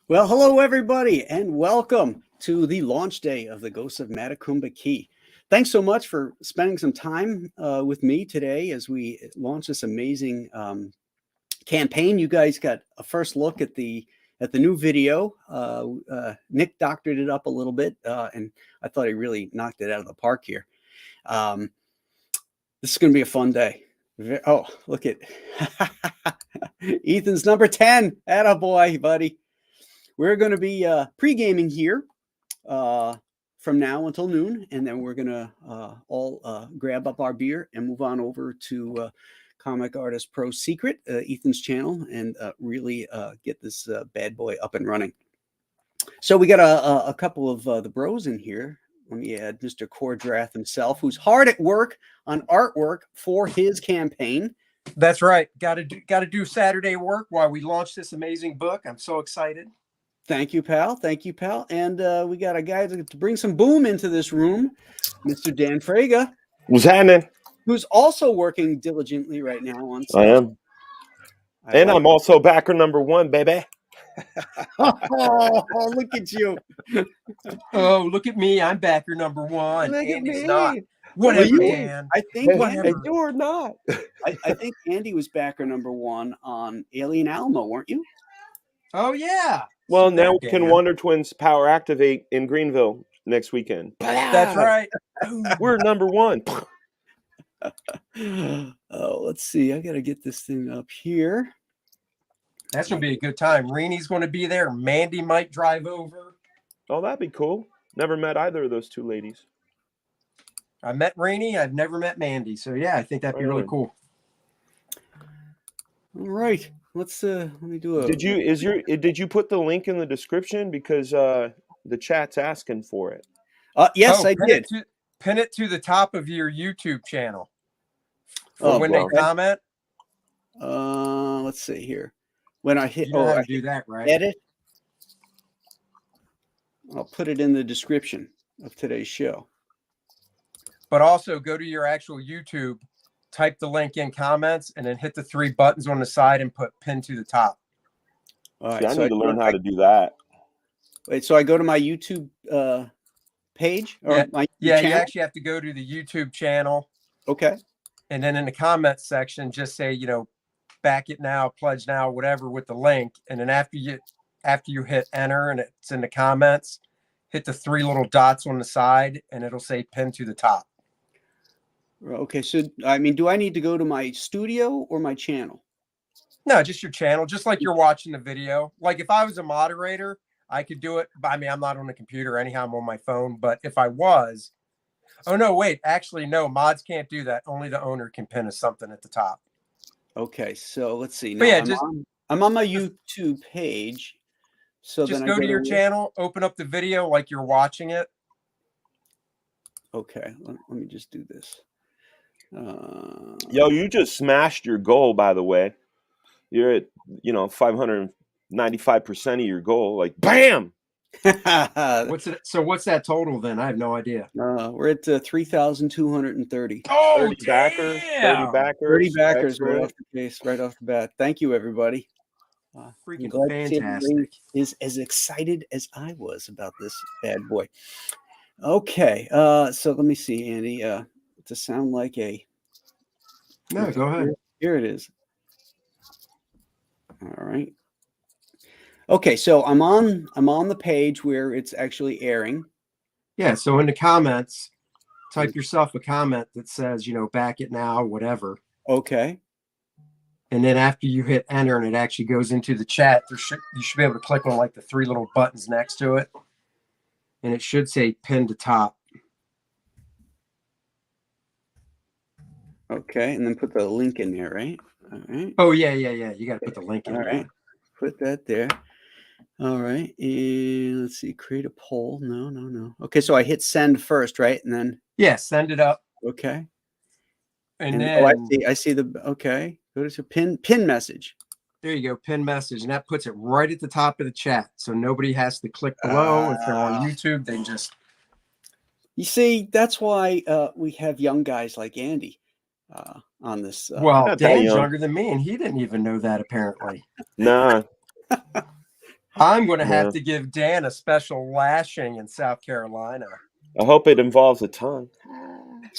Well, hello, everybody, and welcome to the launch day of the Ghosts of Matecumbe Key. Thanks so much for spending some time with me today as we launch this amazing campaign. You guys got a first look at the new video. Nick doctored it up a little bit, and I thought he really knocked it out of the park here. This is going to be a fun day. Oh, look at Ethan's number 10. Attaboy, buddy. We're going to be pre-gaming here from now until noon, and then we're going to all grab up our beer and move on over to Comic Artist Pro Secret, Ethan's channel, and really get this bad boy up and running. So we got a couple of the bros in here. Let me add Mr. Cordrath himself, who's hard at work on artwork for his campaign. That's right. Got to do Saturday work while we launch this amazing book. I'm so excited. Thank you, pal. Thank you, pal. And we got a guy to bring some boom into this room, Mr. Dan Fraga. What's happening? Who's also working diligently right now on stuff. I am. And I'm also backer number 1, baby. Oh, look at you. Oh, look at me. I'm backer number 1. Look at Andy's me. not. Whatever, you, Dan. I think Whatever. You or not. I think Andy was backer number 1 on Alien Alamo, weren't you? Oh, yeah. Well, So now there, we can Dan. Wonder Twins power activate in Greenville next weekend. That's right. We're number 1. Oh, let's see. I got to get this thing up here. That's going to be a good time. Reenie's going to be there. Mandy might drive over. Oh, that'd be cool. Never met either of those two ladies. I met Reenie. I've never met Mandy. So, yeah, I think that'd be really cool. All right. Let's let me do a. Did you put the link in the description, because the chat's asking for it? Yes, I did. Pin it to the top of your YouTube channel for when they comment. Let's see here. When I hit, You know how to do that, right? Edit. I'll put it in the description of today's show. But also go to your actual YouTube, type the link in comments, and then hit the 3 buttons on the side and put pin to the top. All right, See, I need to learn how to do that. Wait, so I go to my YouTube page? Or my channel? You actually have to go to the YouTube channel. Okay. And then in the comments section, just say, back it now, pledge now, whatever, with the link. And then after you hit enter and it's in the comments, hit the 3 little dots on the side and it'll say pin to the top. Okay, so I mean, do I need to go to my studio or my channel? No, just your channel, just like you're watching the video. Like if I was a moderator, I could do it. I mean, I'm not on the computer anyhow, I'm on my phone. But if I was, oh no, wait, actually, no, mods can't do that. Only the owner can pin something at the top. Okay, so let's see. But yeah, I'm on my YouTube page. So just then go to your channel, open up the video like you're watching it. Okay, let me just do this. Yo, you just smashed your goal, by the way. You're at 595% of your goal. Like, bam. What's that total then? I have no idea. We're at 3,230. Oh, 30 backers. 30 backers. 30 backers right off the case, right off the bat. Thank you, everybody. Freaking fantastic. Is as excited as I was about this bad boy. Okay, so let me see, Andy. To sound like a. No, go ahead. Here it is. All right. Okay, so I'm on the page where it's actually airing. Yeah, so in the comments, type yourself a comment that says, back it now, whatever. Okay. And then after you hit enter and it actually goes into the chat, you should be able to click on like the 3 little buttons next to it. And it should say pin to top. Okay, and then put the link in there, right? All right. Oh, yeah. You got to put the link in. All right. Put that there. All right. And let's see. Create a poll. No. Okay, so I hit send first, right? And then. Yeah, send it up. Okay. And then. Oh, I see the. Okay. Go to pin message. There you go. Pin message. And that puts it right at the top of the chat. So nobody has to click below. If they're on YouTube, they just. You see, that's why we have young guys like Andy. On this. Well, Dan's younger than me, and he didn't even know that, apparently. Nah. I'm going to Yeah. have to give Dan a special lashing in South Carolina. I hope it involves a tongue.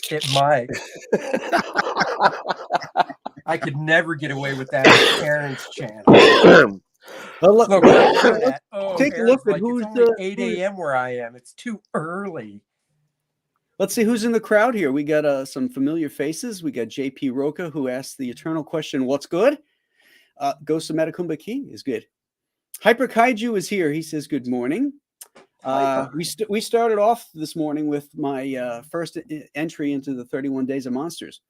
It might. I could never get away with that on Aaron's channel. Look, I heard that. Oh, take a Aaron's look at like, who's it's only 8 a.m. where I am. It's too early. Let's see who's in the crowd here. We got some familiar faces. We got JP Roca, who asked the eternal question, what's good? Ghost of Matecumbe Key is good. Hyper Kaiju is here. He says, good morning. We started off this morning with my first entry into the 31 Days of Monsters.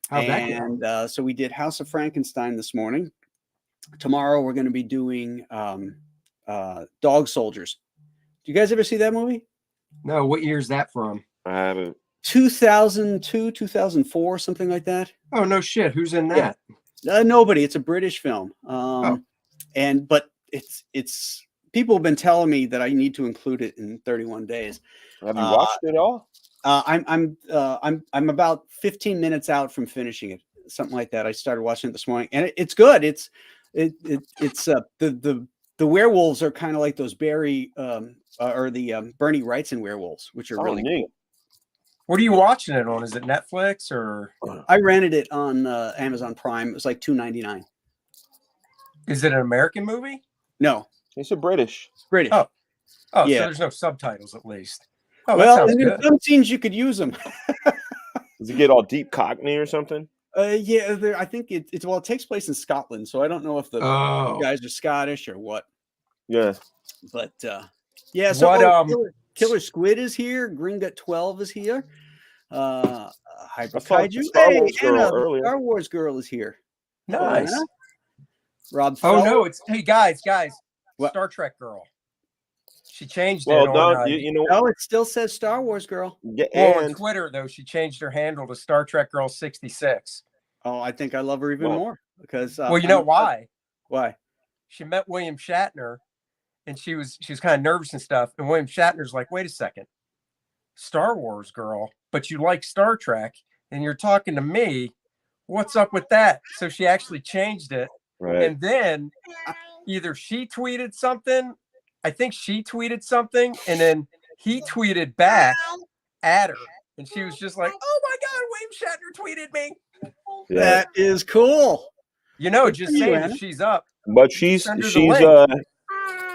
How'd that go? And so we did House of Frankenstein this morning. Tomorrow we're going to be doing Dog Soldiers. Do you guys ever see that movie? No, what year is that from? I haven't. 2002, 2004, something like that. Oh, no shit. Who's in that? Nobody. It's a British film. But it's people have been telling me that I need to include it in 31 days. Have you watched it all? I'm about 15 minutes out from finishing it, something like that. I started watching it this morning, and it's good. It's the werewolves are kind of like those Bernie Wrightson werewolves, which are really neat. cool. What are you watching it on? Is it Netflix or? I rented it on Amazon Prime. It was like $2.99. Is it an American movie? No, It's a British. British. Oh, Yeah. So there's no subtitles at least. Oh, well, that sounds and in good. some scenes you could use them. Does it get all deep Cockney or something? Yeah, I think it takes place in Scotland, so I don't know if the guys are Scottish or what. Yeah. But yeah, so What, Killer Squid is here. Green Gut 12 is here. Hyper I saw Kaiju. Star Hey, Wars girl Anna, earlier. Star Wars girl is here. Nice. Anna? Rob Oh Feller. no, it's hey guys, What? Star Trek girl. She changed Well, it no, on you know. No, it still says Star Wars girl. Yeah, on and Twitter though. She changed her handle to Star Trek Girl 66. Oh, I think I love her even more because. Well, you know why? Why? She met William Shatner, and she was kind of nervous and stuff. And William Shatner's like, "Wait a second, Star Wars girl, but you like Star Trek, and you're talking to me. What's up with that?" So she actually changed it, right. and then either she tweeted something. I think she tweeted something, and then he tweeted back at her, and she was just like, "Oh my God, William Shatner tweeted me." Yeah. That is cool. You know, Good just for you, saying Anna. if she's up. But she's Send her the link.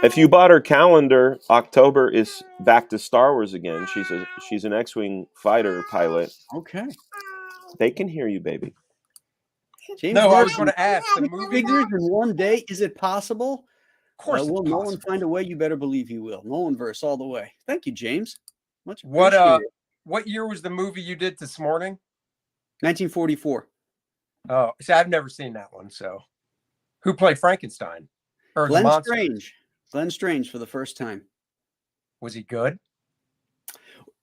if you bought her calendar, October is back to Star Wars again. She's an X-wing fighter pilot. Okay. They can hear you, baby. James No, I was Martin, going to ask the six movie. figures in one day. Is it possible? Of course, Will it's Nolan possible. find a way? You better believe he will. Nolanverse all the way. Thank you, James. Much What appreciated. what year was the movie you did this morning? 1944. Oh, see, I've never seen that one. So, who played Frankenstein or the Glenn monster? Strange. Glenn Strange for the first time. Was he good?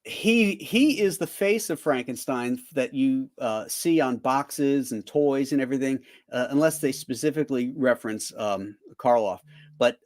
He is the face of Frankenstein that you see on boxes and toys and everything, unless they specifically reference Karloff. But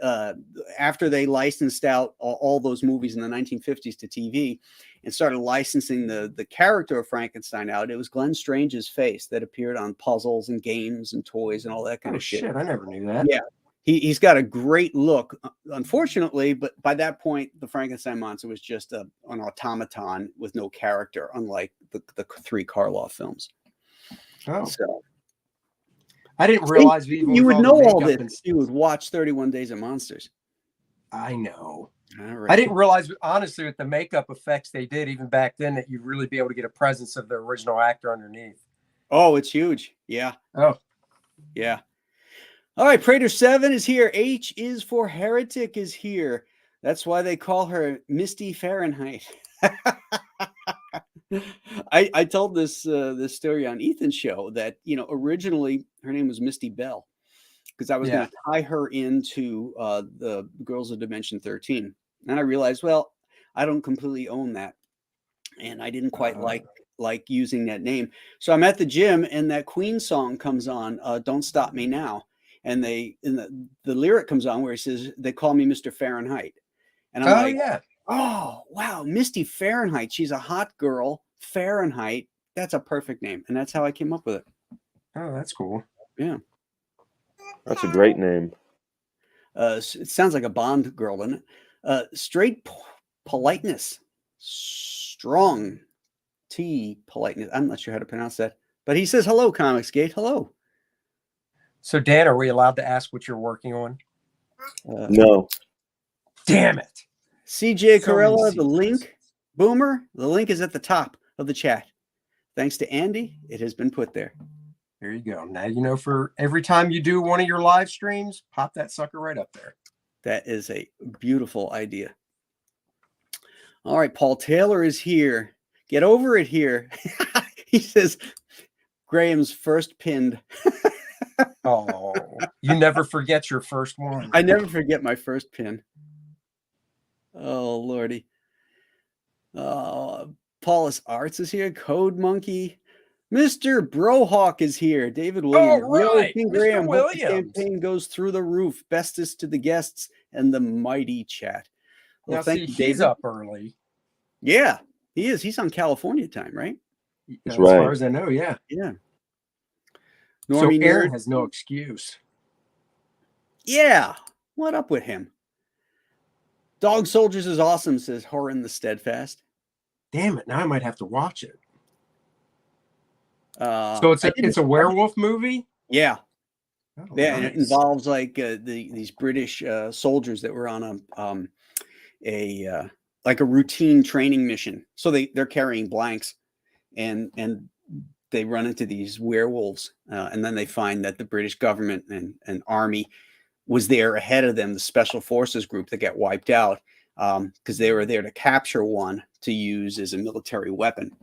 after they licensed out all those movies in the 1950s to TV and started licensing the character of Frankenstein out, it was Glenn Strange's face that appeared on puzzles and games and toys and all that kind Oh of shit. shit, I never knew that. Yeah. He's got a great look, unfortunately, but by that point, the Frankenstein monster was just an automaton with no character, unlike the three Karloff films. Oh, So I didn't realize you would know all this if you would watch 31 Days of Monsters. I know. All right. I didn't realize, honestly, with the makeup effects they did even back then, that you'd really be able to get a presence of the original actor underneath. Oh, it's huge. Yeah. Oh, Yeah. All right. Prater 7 is here. H is for Heretic is here. That's why they call her Misty Fahrenheit. I told this story on Ethan's show that, originally her name was Misty Bell because I was going to tie her into the Girls of Dimension 13. And I realized, well, I don't completely own that. And I didn't quite like using that name. So I'm at the gym and that Queen song comes on, Don't Stop Me Now. And the lyric comes on where he says, they call me Mr. Fahrenheit. And I'm like, yeah. Oh, wow. Misty Fahrenheit. She's a hot girl. Fahrenheit. That's a perfect name. And that's how I came up with it. Oh, that's cool. Yeah. That's a great name. It sounds like a Bond girl, doesn't it? Straight politeness, strong T politeness. I'm not sure how to pronounce that, but he says hello, Comicsgate. Hello. So Dan, are we allowed to ask what you're working on? No. Damn it. CJ So many Corella, the secrets. link, Boomer, the link is at the top of the chat. Thanks to Andy, it has been put there. There you go. Now you know for every time you do one of your live streams, pop that sucker right up there. That is a beautiful idea. All right, Paul Taylor is here. Get over it here. He says, Graham's first pinned. Oh, you never forget your first one. I never forget my first pin. Oh, Lordy. Paulus Arts is here. Code Monkey. Mr. Brohawk is here. David Williams. All right, King Mr. Graham. Hope the Williams. campaign goes through the roof. Bestest to the guests and the mighty chat. Well, Now, thank see, you, he's David. up early. Yeah, he is. He's on California time, right? As right. far as I know, yeah. Yeah. So Normie Aaron Nerd. has no excuse. Yeah. What up with him? Dog Soldiers is awesome, says Horan the Steadfast. Damn it! Now I might have to watch it. So it's a werewolf movie. Yeah. Oh, Yeah, and it nice. involves like these British soldiers that were on a routine training mission. So they're carrying blanks, and they run into these werewolves, and then they find that the British government and army was there ahead of them. The special forces group that got wiped out because they were there to capture one to use as a military weapon.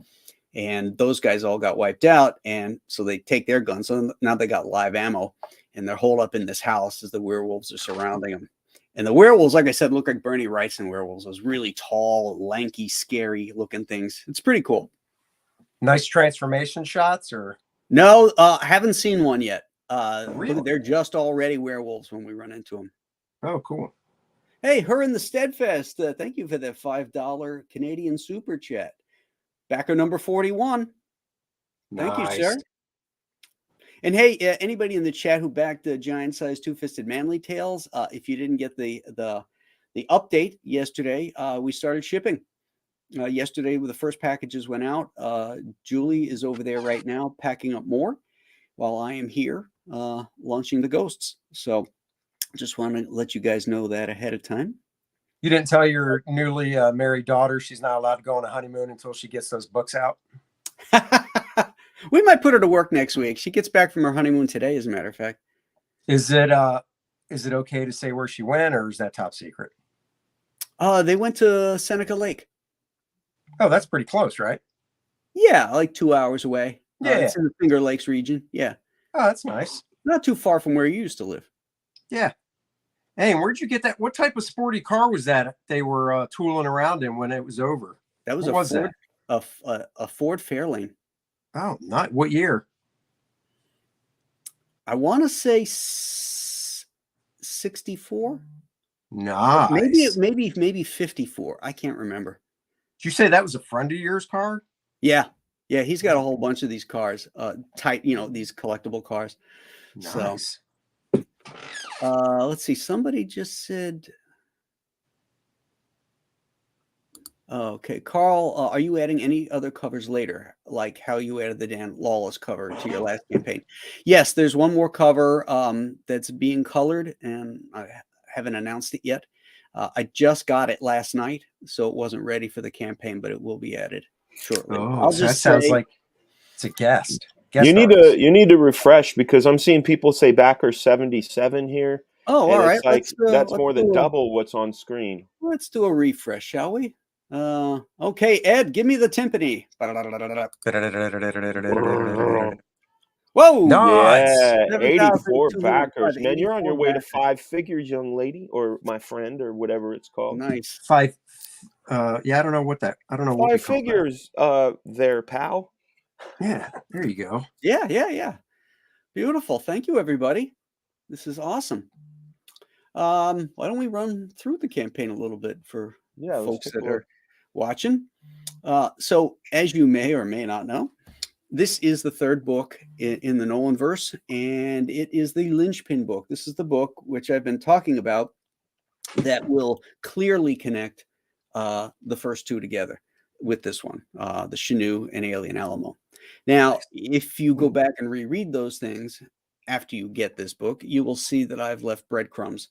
And those guys all got wiped out, and so they take their guns. So now they got live ammo, and they're holed up in this house as the werewolves are surrounding them. And the werewolves, like I said, look like Bernie Wrightson werewolves. Those really tall, lanky, scary-looking things. It's pretty cool. Nice transformation shots, or no, I haven't seen one yet. Really? They're just already werewolves when we run into them. Oh, cool. Hey, her in the Steadfast. Thank you for that $5 Canadian super chat. Backer number 41. Thank you, sir. And hey, anybody in the chat who backed the giant size two-fisted manly tails, if you didn't get the update yesterday, we started shipping. Yesterday, the first packages went out. Julie is over there right now packing up more while I am here launching the ghosts. So just want to let you guys know that ahead of time. You didn't tell your newly married daughter she's not allowed to go on a honeymoon until she gets those books out? We might put her to work next week. She gets back from her honeymoon today, as a matter of fact. Is it okay to say where she went, or is that top secret? They went to Seneca Lake. Oh, that's pretty close, right? Yeah, like 2 hours away. Yeah. It's in the Finger Lakes region. Yeah. Oh, that's nice. Not too far from where you used to live. Yeah. Hey, and where'd you get that? What type of sporty car was that they were tooling around in when it was over? That was What a Ford Fairlane. Oh, not what year? I want to say 64. Nice. Maybe 54. I can't remember. Did you say that was a friend of yours car? Yeah. Yeah, he's got a whole bunch of these cars, these collectible cars. Nice. So, let's see. Somebody just said, okay, Carl, are you adding any other covers later, like how you added the Dan Lawless cover to your last campaign? Yes, there's one more cover that's being colored, and I haven't announced it yet. I just got it last night, so it wasn't ready for the campaign, but it will be added shortly. Oh, so that sounds like it's a guest. You need to refresh, because I'm seeing people say backer 77 here. Oh, all right. Like, that's more than double what's on screen. Let's do a refresh, shall we? Okay, Ed, give me the timpani. Whoa! Nice. Yeah, 84 7,205, backers. Man, you're on your way to backers. 5 figures, young lady, or my friend, or whatever it's called. Nice. 5. Yeah, I don't know what that. I don't know what 5 figures. There, pal. Yeah, there you go. Yeah. Beautiful. Thank you, everybody. This is awesome. Why don't we run through the campaign a little bit for folks that are watching? So, as you may or may not know, this is the third book in the Nolanverse, and it is the Lynchpin book. This is the book which I've been talking about that will clearly connect the first two together with this one, the Chenu and Alien Alamo. Now, if you go back and reread those things after you get this book, you will see that I've left breadcrumbs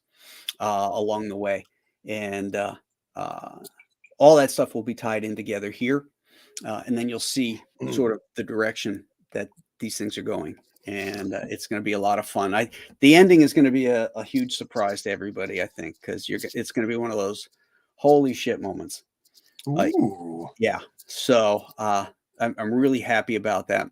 along the way, and all that stuff will be tied in together here, and then you'll see sort of the direction that these things are going, and it's going to be a lot of fun. The ending is going to be a huge surprise to everybody, I think, because it's going to be one of those holy shit moments. Yeah. So I'm really happy about that.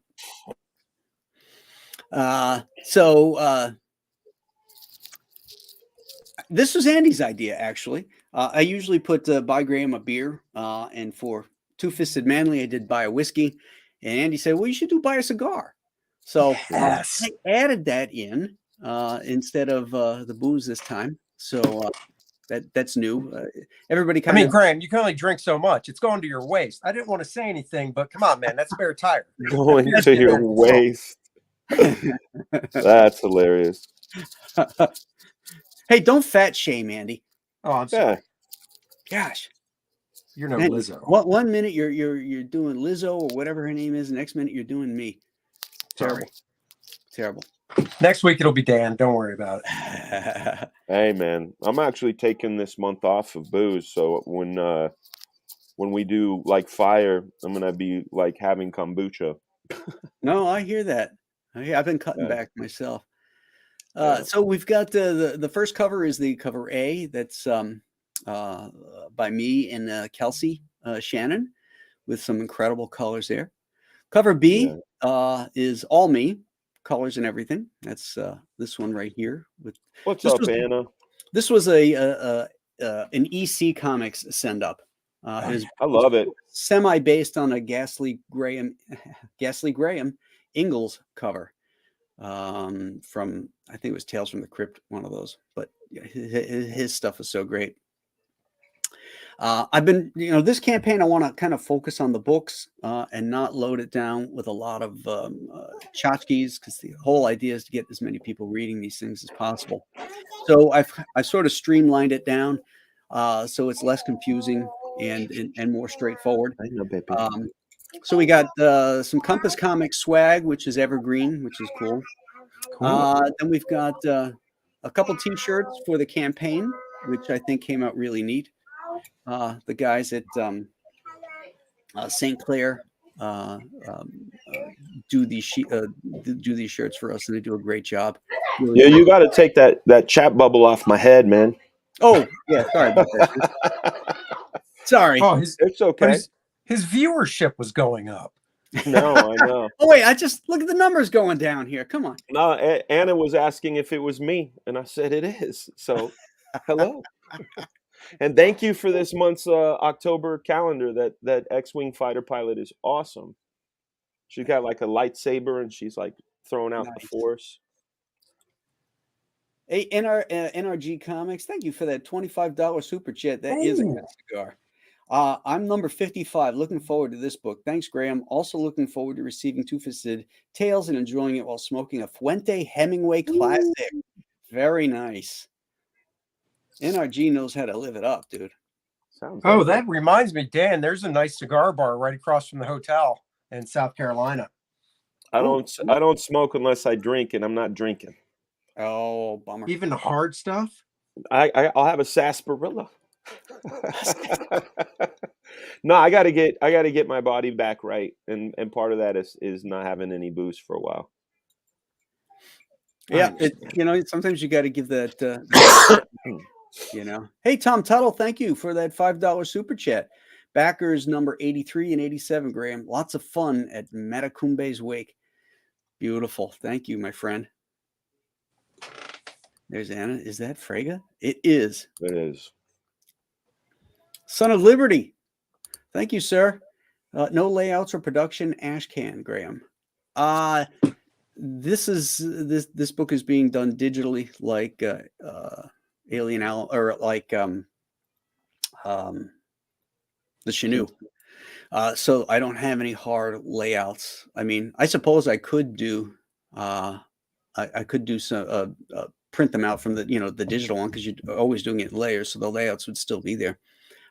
This was Andy's idea, actually. I usually buy Graham a beer, and for Two-Fisted Manly, I did buy a whiskey. And Andy said, well, you should buy a cigar. So Yes. I added that in instead of the booze this time. So that's new. Everybody kind of. Graham, you can only drink so much. It's going to your waist. I didn't want to say anything, but come on, man, that's spare tire. Going to your waist. That's hilarious. Hey, don't fat shame, Andy. Oh, I'm sorry. Gosh, you're no man, Lizzo. One minute you're doing Lizzo or whatever her name is. The next minute you're doing me. Terrible. Terrible. Next week it'll be Dan. Don't worry about it. Hey, man, I'm actually taking this month off of booze, so when we do like fire, I'm gonna be like having kombucha. No, I hear that. I've been cutting back myself. So we've got the first cover is the cover A. That's by me and Kelsey Shannon with some incredible colors there. Cover B is all me, colors and everything. That's this one right here. What's up, Anna? This was an EC Comics send up. I love it. Semi based on a Ghastly Graham Ingalls cover from, I think it was Tales from the Crypt, one of those. But his stuff is so great. I've been, this campaign, I want to kind of focus on the books and not load it down with a lot of tchotchkes, because the whole idea is to get as many people reading these things as possible. So I've sort of streamlined it down so it's less confusing and more straightforward. So we got some Compass Comics swag, which is evergreen, which is cool. Then we've got a couple T-shirts for the campaign, which I think came out really neat. The guys at St. Clair do these shirts for us, and they do a great job. Really you got to take that chat bubble off my head, man. Oh yeah, sorry about that. Sorry. Oh, it's okay. His viewership was going up. No, I know. Oh wait, I just look at the numbers going down here. Come on. No, Anna was asking if it was me, and I said it is. So, hello. And thank you for this month's October calendar. That X-Wing fighter pilot is awesome. She got like a lightsaber, and she's like throwing out the Force. Hey, NRG Comics, thank you for that $25 super chat. That is a good cigar. I'm number 55. Looking forward to this book. Thanks, Graham. Also looking forward to receiving Two-Fisted Tales and enjoying it while smoking a Fuente Hemingway classic. Very nice. NRG knows how to live it up, dude. That reminds me, Dan, there's a nice cigar bar right across from the hotel in South Carolina. I don't smoke unless I drink, and I'm not drinking. Oh, bummer. Even the hard stuff? I'll have a sarsaparilla. No, I gotta get my body back right, and part of that is not having any booze for a while. Yeah, sometimes you got to give that. Hey, Tom Tuttle, thank you for that $5 super chat. Backers number 83 and 87, Graham. Lots of fun at Matecumbe's wake. Beautiful. Thank you, my friend. There's Anna. Is that Frega? It is. It is. Son of Liberty. Thank you, sir. No layouts or production. Ashcan, Graham. This book is being done digitally, like Alien Al, or like the Chenu. So I don't have any hard layouts. I mean, I suppose I could do, I could do some, print them out from the, the digital one, because you're always doing it in layers, so the layouts would still be there.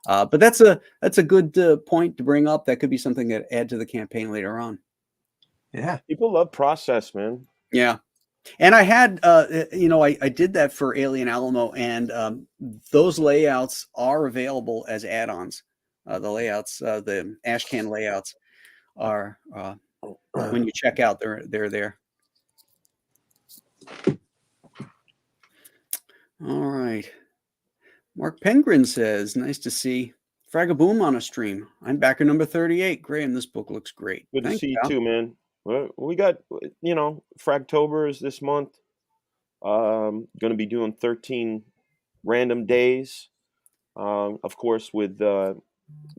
But that's a good point to bring up. That could be something that add to the campaign later on. Yeah. People love process, man. Yeah. And I had, I did that for Alien Alamo, and those layouts are available as add-ons. The layouts, the ashcan layouts are, when you check out, they're there. All right. Mark Pengrin says, nice to see Fragaboom on a stream. I'm backer number 38. Graham, this book looks great. Good to Thanks, see you pal. too, man. Well, we got, Fragtober is this month. Going to be doing 13 random days. Of course, with the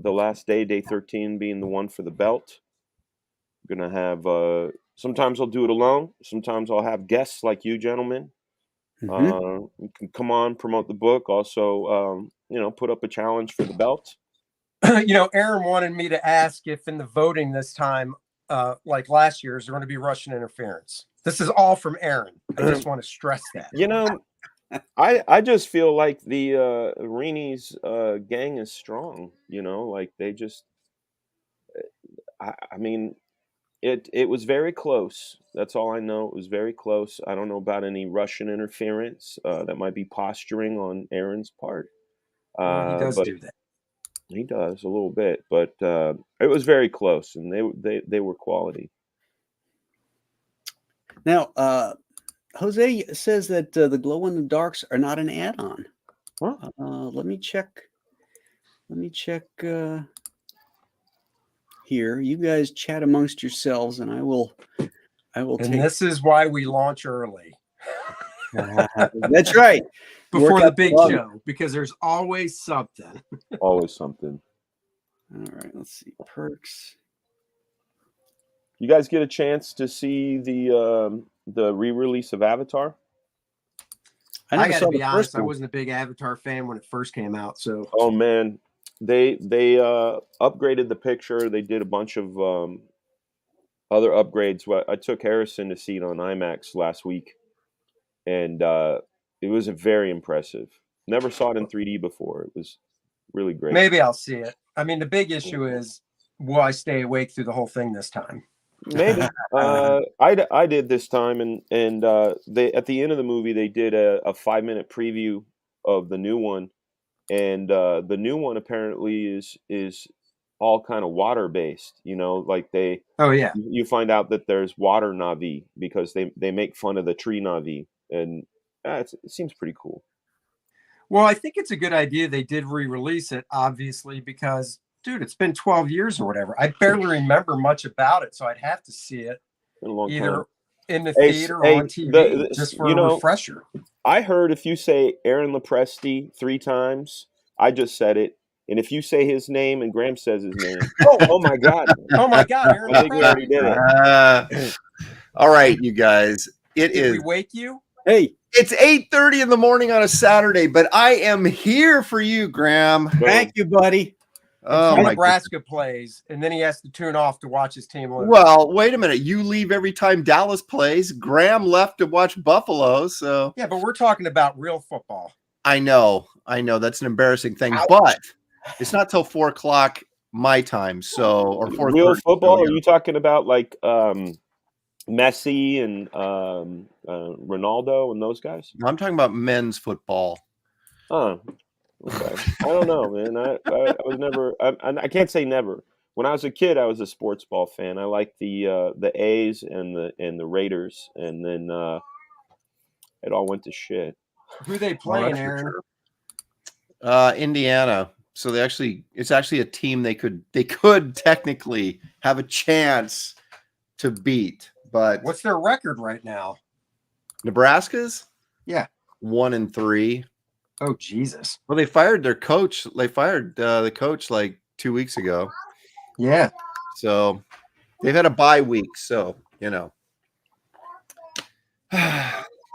last day, day 13, being the one for the belt. I'm going to have, sometimes I'll do it alone. Sometimes I'll have guests like you gentlemen. Mhm. You can come on, promote the book. Also, put up a challenge for the belt. Aaron wanted me to ask if in the voting this time, like last year, is there going to be Russian interference? This is all from Aaron. I just want to stress that. I just feel like the Rini's gang is strong. Like they just. I mean, it was very close. That's all I know. It was very close. I don't know about any Russian interference. That might be posturing on Aaron's part. Well, he does But do that. he does a little bit, but it was very close, and they were quality. Now, Jose says that the glow in the darks are not an add-on. Huh? Let me check. Here. You guys chat amongst yourselves, and I will And take. this is why we launch early. That's right. Before Work the out big bug. show, because there's always something. Always something. All right. Let's see. Perks. You guys get a chance to see the re-release of Avatar? I never got saw to be the honest, first I one. wasn't a big Avatar fan when it first came out. So, Oh man, they upgraded the picture. They did a bunch of other upgrades. I took Harrison to see it on IMAX last week, and it was very impressive. Never saw it in 3D before. It was really great. maybe I'll see it. I mean, the big issue is, will I stay awake through the whole thing this time? Maybe I did this time, and they at the end of the movie they did a 5-minute preview of the new one, and the new one apparently is all kind of water based. Like Oh yeah. you find out that there's water Navi because they make fun of the tree Navi, and it seems pretty cool. Well, I think it's a good idea they did re-release it, obviously, because dude, it's been 12 years or whatever. I barely remember much about it, so I'd have to see it In a long either time. in the theater or on TV, just for a refresher. I heard if you say Aaron Lopresti 3 times, I just said it. And if you say his name and Graham says his name, oh my God. Oh my God, Aaron I think we already did it. All right, you guys. Did we wake you? Hey, It's 8:30 in the morning on a Saturday, but I am here for you, Graham. thank you, buddy. Oh, my Nebraska plays, and then he has to tune off to watch his team lose. Well, wait a minute. You leave every time Dallas plays. Graham left to watch Buffalo, so yeah, but we're talking about real football. I know. That's an embarrassing thing, but it's not till 4:00 my time. So, or 4:30. Real football? So, Are you talking about like Messi and Ronaldo and those guys? I'm talking about men's football. Oh, okay. I don't know, man. I was never. I can't say never. When I was a kid, I was a sports ball fan. I liked the A's and the Raiders, and then it all went to shit. Who they playing, that's for Aaron? sure. Indiana. So it's actually a team they could technically have a chance to beat. But What's their record right now? Nebraska's? Yeah. 1-3. Oh Jesus. Well, they fired their coach. They fired the coach like 2 weeks ago. Yeah. So they've had a bye week. So,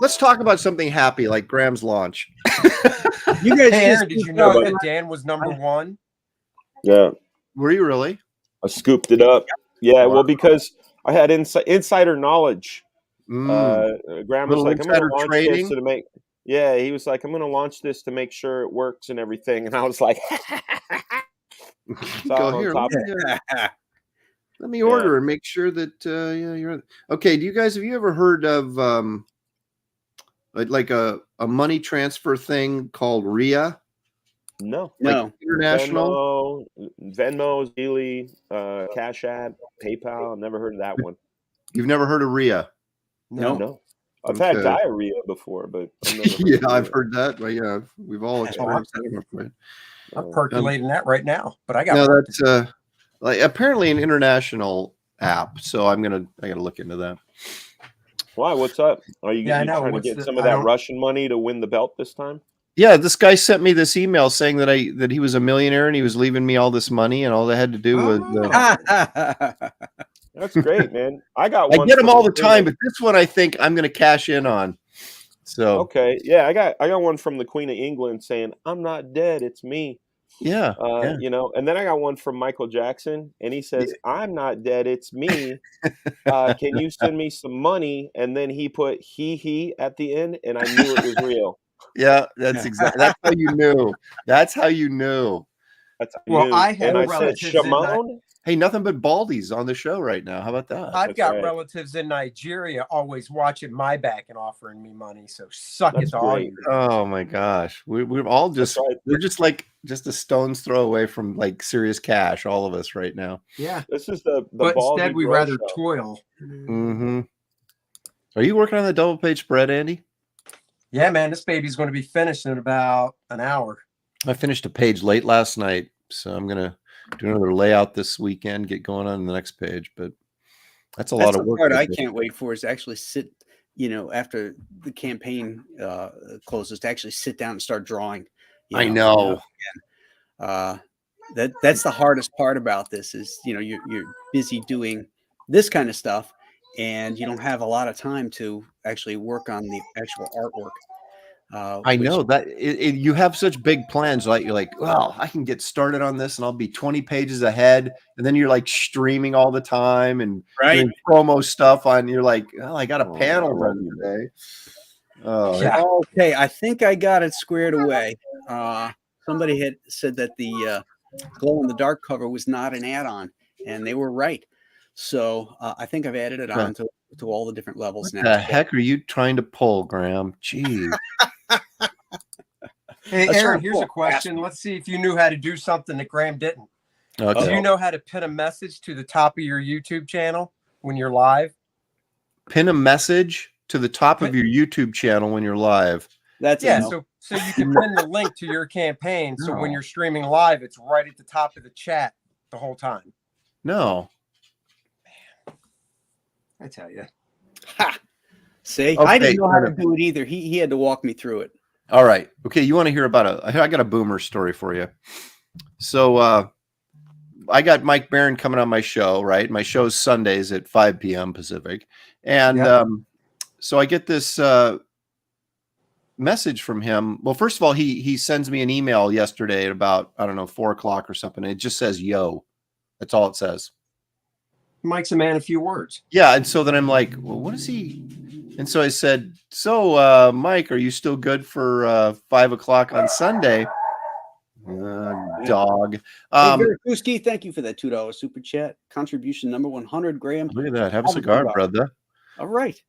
let's talk about something happy like Graham's launch. You guys, Hey, Aaron, did you know that Dan was number 1? Yeah. Were you really? I scooped it up. Yeah, well, because I had insider knowledge. Graham was Little like, I'm going to insider launch trading? this to make. Yeah, he was like, I'm going to launch this to make sure it works and everything. And I was like, so Go I'm on here. top. Let me order and make sure that yeah, you're okay. Have you ever heard of like a money transfer thing called RIA? No. Like international? Venmo, Geely, Cash App, PayPal. I've never heard of that one. You've never heard of RIA? No. No. I've had diarrhea before, but I've never heard yeah, of I've heard that. But yeah, we've all experienced that. I'm percolating that right now, but I got no. work That's like apparently an international app. So I gotta look into that. Why? What's up? Are you, Yeah, I know. trying to What's get the- some of I that don't- Russian money to win the belt this time? Yeah, this guy sent me this email saying that he was a millionaire and he was leaving me all this money, and all I had to do was That's great, man. I got I one. get them from all the Queen time, of- but this one I think I'm going to cash in on. So okay, yeah, I got one from the Queen of England saying, "I'm not dead, it's me." yeah. You know, and then I got one from Michael Jackson, and he says, "I'm not dead, it's me. Can you send me some money?" And then he put he at the end, and I knew it was real. Yeah, that's exactly. That's how you knew. That's how you knew. That's Well, new. I have And I said, relatives in Shimon? Hey, nothing but Baldies on the show right now. How about that? I've That's got right. relatives in Nigeria always watching my back and offering me money. So suck That's it to all great. you. Oh my gosh, we're all just That's right. we're just like just a stone's throw away from like serious cash, all of us right now. Yeah. This is the But Baldy instead, we Grow rather Show. toil. Mm-hmm. Are you working on the double page spread, Andy? Yeah, man, this baby's going to be finished in about an hour. I finished a page late last night, so I'm gonna do another layout this weekend, get going on the next page. But that's a lot of work. Part I can't wait for is to actually sit, after the campaign closes, to actually sit down and start drawing. I know. That's the hardest part about this is, you're busy doing this kind of stuff and you don't have a lot of time to actually work on the actual artwork. I know that you have such big plans. Like you're like, well, I can get started on this and I'll be 20 pages ahead. And then you're like streaming all the time and doing promo stuff on. You're like, oh, I got a panel run today. Oh, Yeah. Okay. I think I got it squared away. Somebody had said that the glow in the dark cover was not an add-on, and they were right. So I think I've added it on to all the different levels now. What the heck are you trying to pull, Graham? Gee. Hey, Aaron, here's a question. Let's see if you knew how to do something that Graham didn't. Okay. Do you know how to pin a message to the top of your YouTube channel when you're live? Pin a message to the top of your YouTube channel when you're live. That's so you can pin the link to your campaign. So when you're streaming live, it's right at the top of the chat the whole time. No. I tell you. Ha! See, Okay, I didn't know how to do it either. He had to walk me through it. All right. Okay. You want to hear about I got a boomer story for you. So I got Mike Barron coming on my show, right? My show's Sundays at 5 p.m. Pacific. And so I get this message from him. Well, first of all, he sends me an email yesterday at about, 4 o'clock or something. And it just says, yo. That's all it says. Mike's a man of few words. Yeah. And so then I'm like, well, what is he? And so I said, so Mike, are you still good for 5 o'clock on Sunday? Dog. Hey, Verakuski, thank you for that $2 super chat contribution number 100, Graham. Look at that. Have a cigar, brother. All right.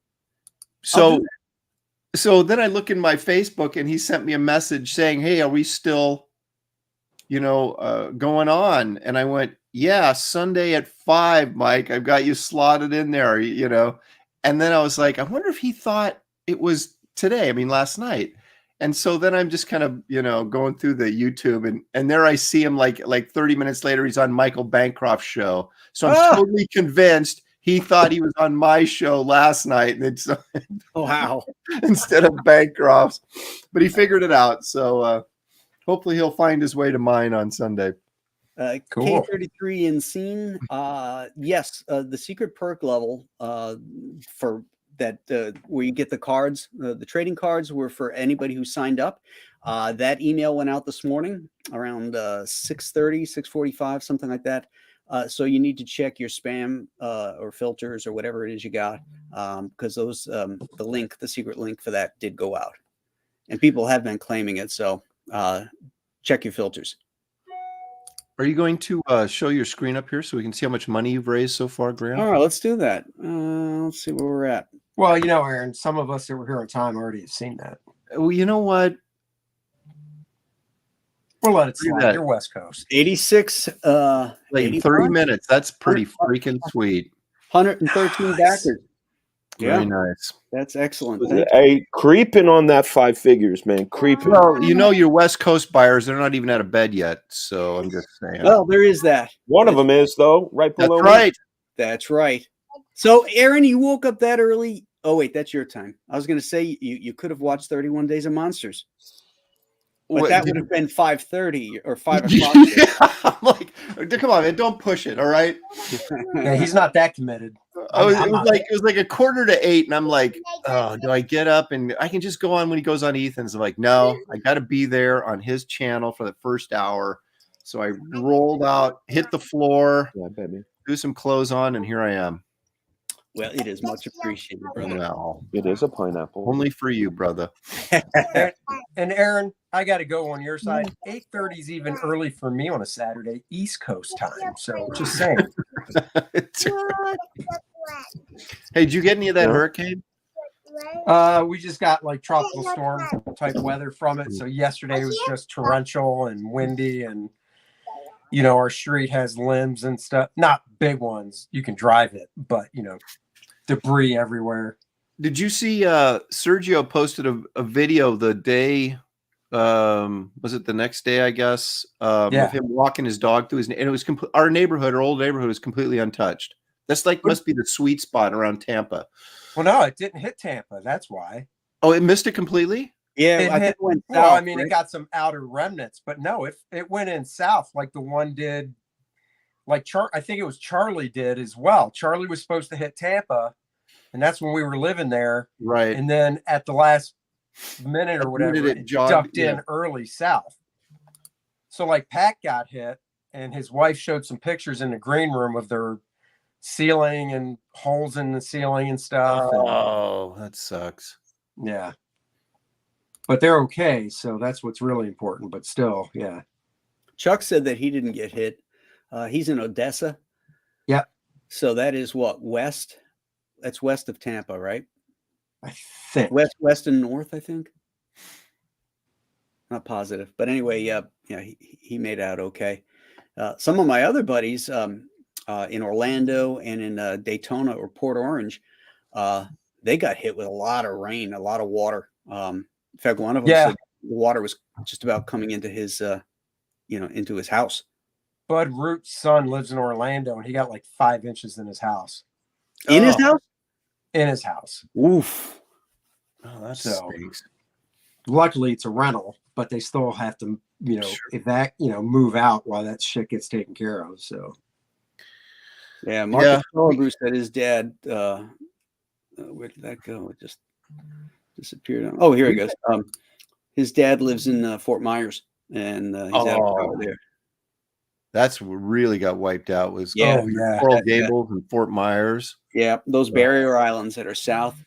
So then I look in my Facebook and he sent me a message saying, hey, are we still, going on? And I went, yeah, Sunday at 5, Mike. I've got you slotted in there, And then I was like, I wonder if he thought it was today. I mean, last night. And so then I'm just kind of, going through the YouTube and there I see him like 30 minutes later, he's on Michael Bancroft's show. So I'm totally convinced he thought he was on my show last night. And it's wow. instead of Bancroft's, but he figured it out. So hopefully he'll find his way to mine on Sunday. Cool. K33 in scene. Yes, the secret perk level for that where you get the cards, the trading cards were for anybody who signed up. That email went out this morning around 6:30, 6:45, something like that. So you need to check your spam or filters or whatever it is you got, because those the secret link for that did go out, and people have been claiming it. So check your filters. Are you going to show your screen up here so we can see how much money you've raised so far, Graham? All right, let's do that. Let's see where we're at. Well, you know, Aaron, some of us that were here on time already have seen that. Well, you know what? We'll let it Look at slide. that. You're West Coast. 86, Like 85? 30 minutes. That's pretty freaking sweet. 113 Nice. backers. Yeah, Very nice. that's excellent. Thank you. Hey, creeping on that 5 figures, man. Creeping. Well, you know, your West Coast buyers, they're not even out of bed yet. So I'm just saying. Well, there is that. One of them is, though, right That's below me. right. That's right. So, Aaron, you woke up that early. Oh, wait, that's your time. I was going to say you could have watched 31 Days of Monsters. But What, that did would have been 5:30 or 5 you- o'clock. I'm like, come on, man, don't push it. All right. Yeah, he's not that committed. It was like a 7:45, and I'm like, oh, do I get up and I can just go on when he goes on Ethan's? I'm like, no, I got to be there on his channel for the first hour. So I rolled out, hit the floor, Yeah, baby. threw some clothes on, and here I am. Well, it is much appreciated, brother. Well, It is a pineapple. only for you, brother. And Aaron, I got to go on your side. 8:30 is even early for me on a Saturday, East Coast time. So just saying. Hey, did you get any of that hurricane? We just got like tropical storm type weather from it. So yesterday was just torrential and windy, and you know, our street has limbs and stuff. Not big ones. You can drive it, but you know, debris everywhere. Did you see Sergio posted a video the day, was it the next day, I guess, Yeah. of him walking his dog through and it was our neighborhood, our old neighborhood was completely untouched. That's like must be the sweet spot around Tampa. Well, no, it didn't hit Tampa. That's why. Oh, it missed it completely? Yeah, It I think hit, it went well, I south, mean, right? it got some outer remnants, but no, it went in south like the one did. Like I think it was Charlie did as well. Charlie was supposed to hit Tampa, and that's when we were living there. Right. And then at the last minute or whatever, It it jogged, ducked yeah. in early south. So like Pat got hit, and his wife showed some pictures in the green room of their ceiling and holes in the ceiling and stuff. Oh, that sucks. Yeah. But they're okay, so that's what's really important. But still, yeah. Chuck said that he didn't get hit. He's in Odessa. Yeah. So that is what, west? That's west of Tampa, right? I think. West and north, I think. Not positive, but anyway, yeah, he made out okay. Some of my other buddies in Orlando and in Daytona or Port Orange, they got hit with a lot of rain, a lot of water. In fact, one of them said the water was just about coming into his, into his house. Bud Root's son lives in Orlando, and he got like 5 inches in his house. In his house? In his house. Oof. Oh, that So- stinks. Luckily, it's a rental, but they still have to, move out while that shit gets taken care of. So, Yeah, Marcus Bruce said his dad. Where did that go? It just disappeared. Oh, here it goes. His dad lives in Fort Myers, and he's out of power there. That's what really got wiped out was Yeah. Coral Gables and Fort Myers. Yeah, those barrier islands that are south.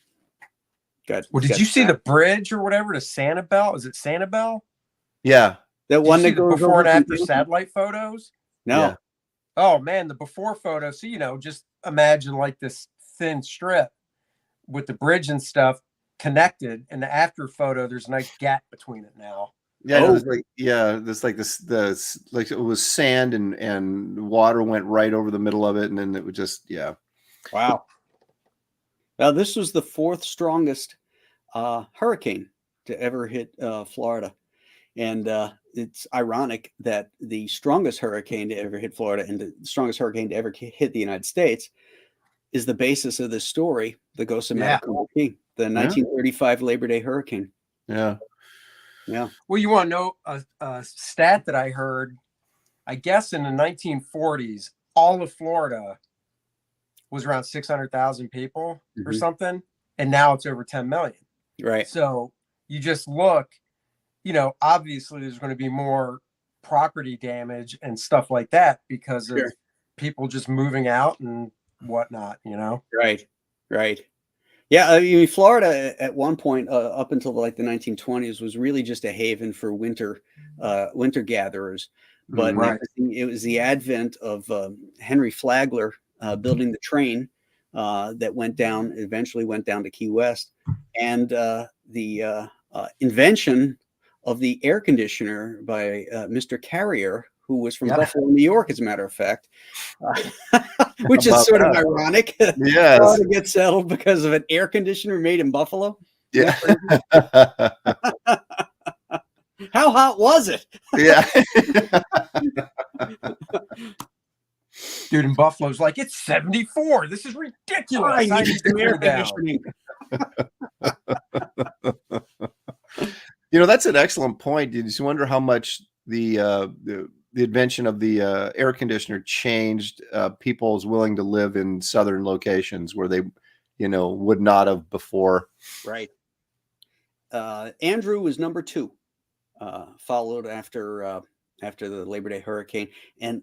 did you see the bridge or whatever to Sanibel? Is it Sanibel? Yeah. that Did one you see that the goes before over and after from- satellite photos? No. Yeah. Oh man, the before photo. So just imagine like this thin strip with the bridge and stuff connected, and the after photo, there's a nice gap between it now. Yeah, Oh. it was like like it was sand and water went right over the middle of it, and then it would just Wow. Now this was the 4th strongest hurricane to ever hit Florida, and it's ironic that the strongest hurricane to ever hit Florida and the strongest hurricane to ever hit the United States is the basis of this story, the Ghost of Matecumbe, the 1935 Labor Day hurricane. Yeah. Yeah. Well, you want to know a stat that I heard? I guess in the 1940s, all of Florida was around 600,000 people or Mhm. something, and now it's over 10 million. Right. So you just look, obviously there's going to be more property damage and stuff like that because of, Sure. people just moving out and whatnot, you know? Right. Yeah, I mean, Florida at one point, up until like the 1920s, was really just a haven for winter gatherers. But Right. it was the advent of Henry Flagler building the train that eventually went down to Key West, and the invention of the air conditioner by Mr. Carrier, who was from Buffalo, New York, as a matter of fact, which is sort of ironic. Yes. Florida gets settled because of an air conditioner made in Buffalo. Yeah. How hot was it? Yeah. Dude in Buffalo's like, it's 74. This is ridiculous. I need some air conditioning. You know, that's an excellent point. Did you wonder how much the invention of the air conditioner changed people's willing to live in southern locations where they, would not have before? Right. Andrew was number 2, followed after the Labor Day hurricane, and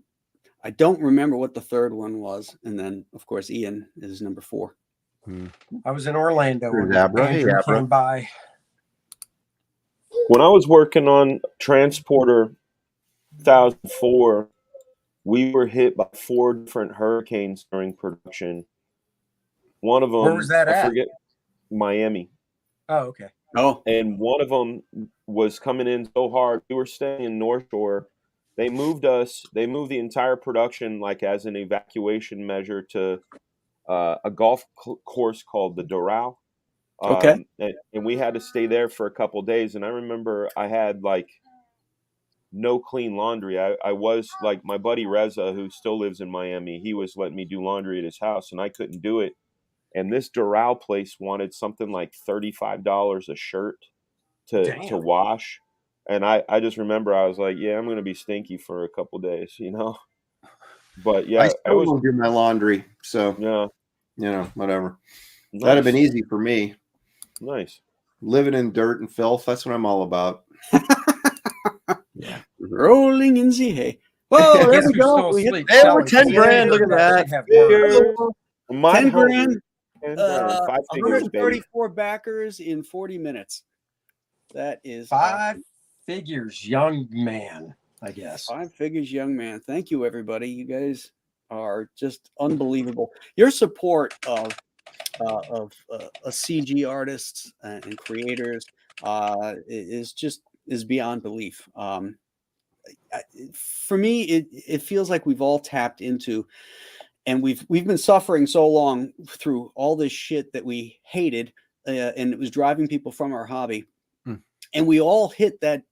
I don't remember what the third one was. And then, of course, Ian is number 4. I was in Orlando when Abra. Andrew came by. When I was working on Transporter 1004, we were hit by 4 different hurricanes during production. One of them, Where was that at? I forget, Miami. Oh, okay. Oh, and one of them was coming in so hard. We were staying in North Shore. They moved the entire production like as an evacuation measure to a golf course called the Doral. Okay. And we had to stay there for a couple of days. And I remember I had like no clean laundry. I was like, my buddy Reza, who still lives in Miami, he was letting me do laundry at his house, and I couldn't do it. And this Doral place wanted something like $35 a shirt to wash. And I just remember I was like, yeah, I'm going to be stinky for a couple of days, But yeah, I still don't do my laundry. So, yeah, whatever. Nice. That'd have been easy for me. Nice. Living in dirt and filth. That's what I'm all about. Yeah. Rolling in the hay. Well, there we go. Hey, we're 10 grand. Look at that. 10 grand. 5 figures, 134 backers in 40 minutes. That is 5 figures, young man, I guess. 5 figures, young man. Thank you, everybody. You guys are just unbelievable. Your support of CG artists and creators is beyond belief. For me, it feels like we've all tapped into, and we've been suffering so long through all this shit that we hated, and it was driving people from our hobby. And we all hit that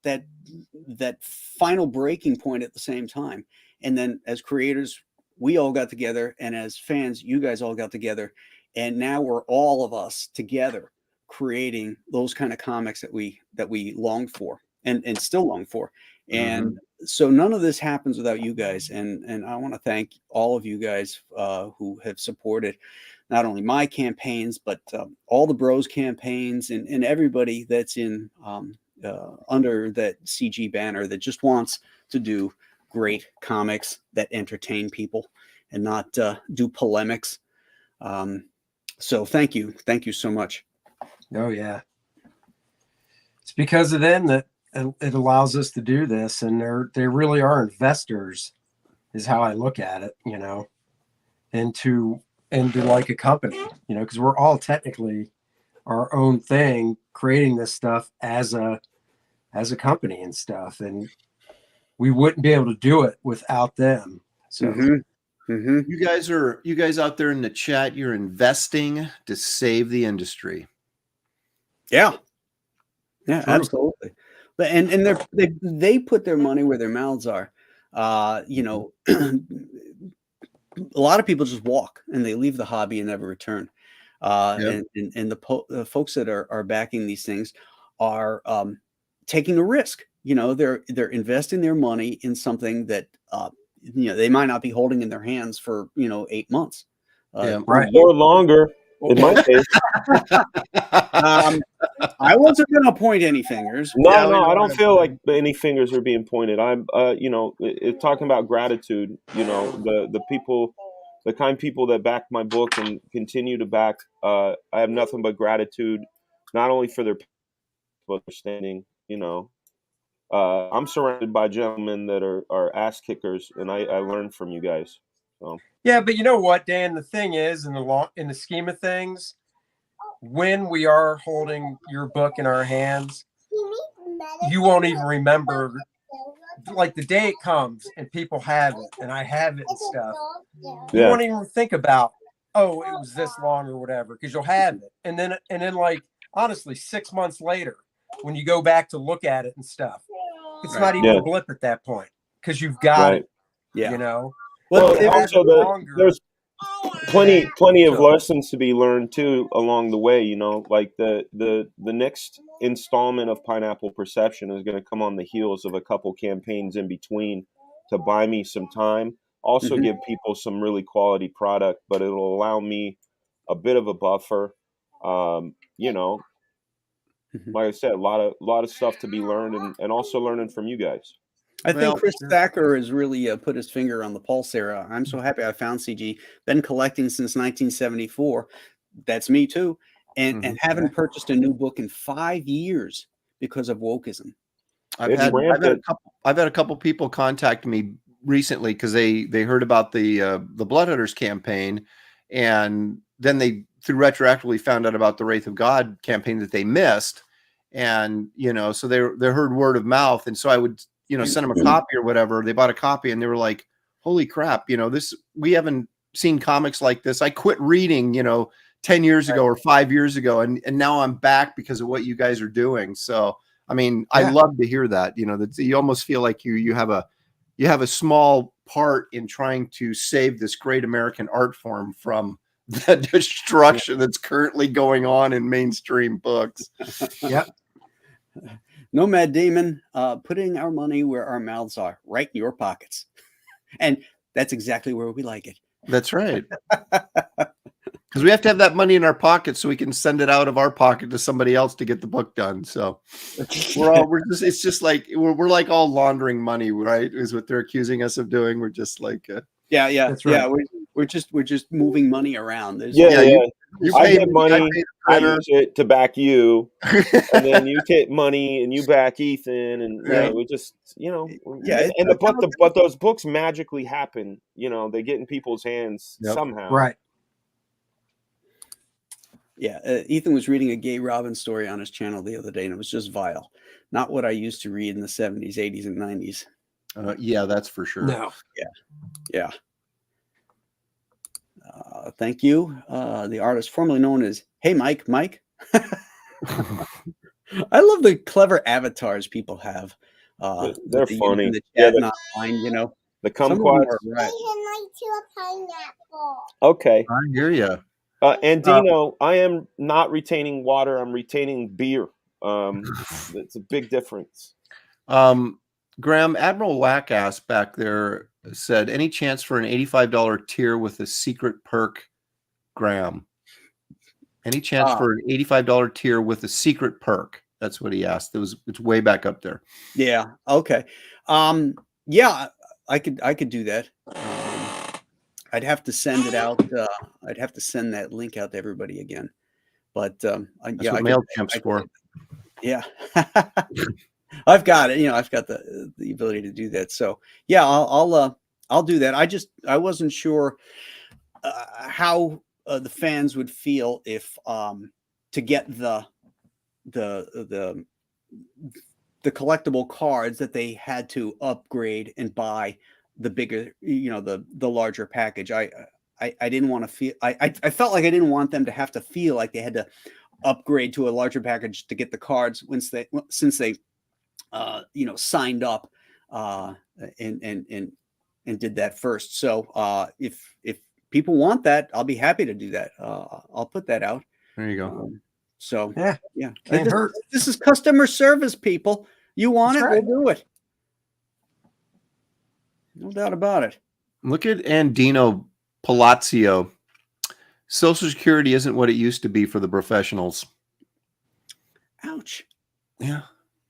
final breaking point at the same time. And then as creators, we all got together, and as fans, you guys all got together. And now we're all of us together creating those kind of comics that we longed for and still long for. And so none of this happens without you guys. And I want to thank all of you guys who have supported not only my campaigns, but all the Bros campaigns and everybody that's in under that CG banner that just wants to do great comics that entertain people and not do polemics. So thank you so much. Oh yeah, it's because of them that it allows us to do this, and they really are investors, is how I look at it, into like a company, because we're all technically our own thing, creating this stuff as a company and stuff, and we wouldn't be able to do it without them. So. You guys out there in the chat, you're investing to save the industry. Yeah, absolutely. And they put their money where their mouths are. A lot of people just walk and they leave the hobby and never return. And the folks that are backing these things are taking a risk. They're investing their money in something that they might not be holding in their hands for 8 months, right, or longer in my case. I wasn't going to point any fingers. No, Yeah, we no, don't I don't wanna- feel like any fingers are being pointed. I'm, talking about gratitude. The people, the kind people that back my book and continue to back. I have nothing but gratitude, not only for their understanding. I'm surrounded by gentlemen that are ass kickers, and I learn from you guys. So Yeah, but you know what, Dan? The thing is, in the scheme of things, when we are holding your book in our hands, you won't even remember. Like the day it comes and people have it, and I have it and stuff, you yeah, won't even think about, oh, it was this long or whatever, because you'll have it. And then like honestly, 6 months later, when you go back to look at it and stuff, it's Right. not even Yeah. a blip at that point because you've got right. it. Yeah. You know. Well, If you have also it longer, there's plenty of So- lessons to be learned too along the way. Like the next installment of Pineapple Perception is going to come on the heels of a couple campaigns in between to buy me some time. Also, Mhm. give people some really quality product, but it'll allow me a bit of a buffer. Mhm. Like I said, a lot of stuff to be learned, and also learning from you guys. I Well, think Chris Thacker has really put his finger on the pulse there. I'm so happy I found CG. Been collecting since 1974. That's me too. And Mhm. haven't purchased a new book in 5 years because of wokeism. It's rampant. I've had a couple people contact me recently because they heard about the Blood Hunters campaign, and then they through retroactively found out about the Wraith of God campaign that they missed, and so they heard word of mouth, and so I would send them a copy or whatever. They bought a copy and they were like, "Holy crap! This we haven't seen comics like this. I quit reading 10 years ago or 5 years ago, and now I'm back because of what you guys are doing." So. I mean, I love to hear that. That you almost feel like you have a small part in trying to save this great American art form from the destruction that's currently going on in mainstream books. Yep. Nomad Demon, putting our money where our mouths are, right in your pockets. And that's exactly where we like it. That's right. Because we have to have that money in our pocket so we can send it out of our pocket to somebody else to get the book done. So it's just like we're like all laundering money, right? Is what they're accusing us of doing. We're just like Yeah. That's right. We're just moving money around. There's Yeah. you I pay get money, I use it to back you, and then you get money and you back Ethan, and we just but those books magically happen. They get in people's hands somehow. Right. Yeah, Ethan was reading a gay Robin story on his channel the other day, and it was just vile. Not what I used to read in the 70s, 80s, and 90s. Yeah, that's for sure. No. Yeah. Thank you. The artist formerly known as Hey Mike. I love the clever avatars people have. They're funny. In the chat and online, The some of them kumquats. are right. Okay. I hear you. And Dino, I am not retaining water. I'm retaining beer. It's a big difference. Graham, Admiral Wackass back there said, any chance for an $85 tier with a secret perk, Graham? Any chance for an $85 tier with a secret perk? That's what he asked. It's way back up there. Yeah. Okay. Yeah, I could do that. I'd have to send it out. I'd have to send that link out to everybody again. But That's what MailChimp's for. Yeah. I've got it. I've got the ability to do that. So yeah, I'll do that. I wasn't sure how the fans would feel if to get the collectible cards that they had to upgrade and buy the bigger, the larger package. I didn't want to feel. I felt like I didn't want them to have to feel like they had to upgrade to a larger package to get the cards since they signed up and did that first. So if people want that, I'll be happy to do that. I'll put that out. There you go. So yeah. Can't hurt. This is customer service, people. You want That's it, right. we'll do it. No doubt about it. Look at Andino Palazzo. Social Security isn't what it used to be for the professionals. Ouch. Yeah.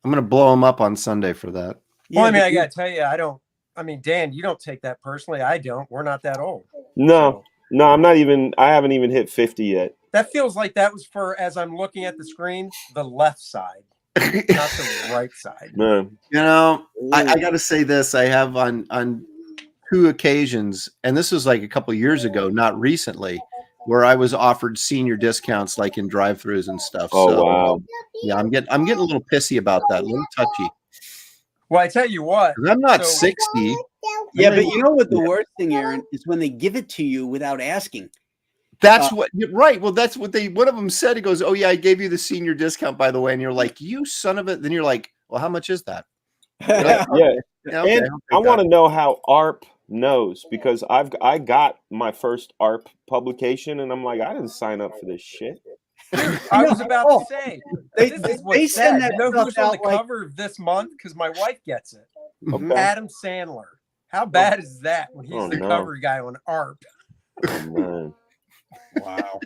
I'm going to blow him up on Sunday for that. Well, I mean, but I got to tell you, I mean, Dan, you don't take that personally. I don't. We're not that old. No, I'm not even. I haven't even hit 50 yet. That feels like that was for, as I'm looking at the screen, the left side, not the right side. Man. You know, I got to say this. I have on 2 occasions, and this was like a couple of years ago, not recently, where I was offered senior discounts like in drive-thrus and stuff. Oh, so, wow. Yeah, I'm getting a little pissy about that, a little touchy. Well, I tell you what. 'Cause I'm not 60. Yeah, but you know what the worst thing, Aaron, is when they give it to you without asking. That's what right. Well, that's what one of them said. He goes, "Oh yeah, I gave you the senior discount, by the way." And you're like, "You son of it." Then you're like, "Well, how much is that?" Yeah. Okay, And I want to know how ARP knows, because I got my first ARP publication and I'm like, I didn't sign up for this shit. Dude, I was about to say, this is what's send sad. that You know who's stuff on the out like- cover of this month? Because my wife gets it. Okay. Adam Sandler. How bad is that when he's Oh, the no. cover guy on ARP? Oh, man. Wow.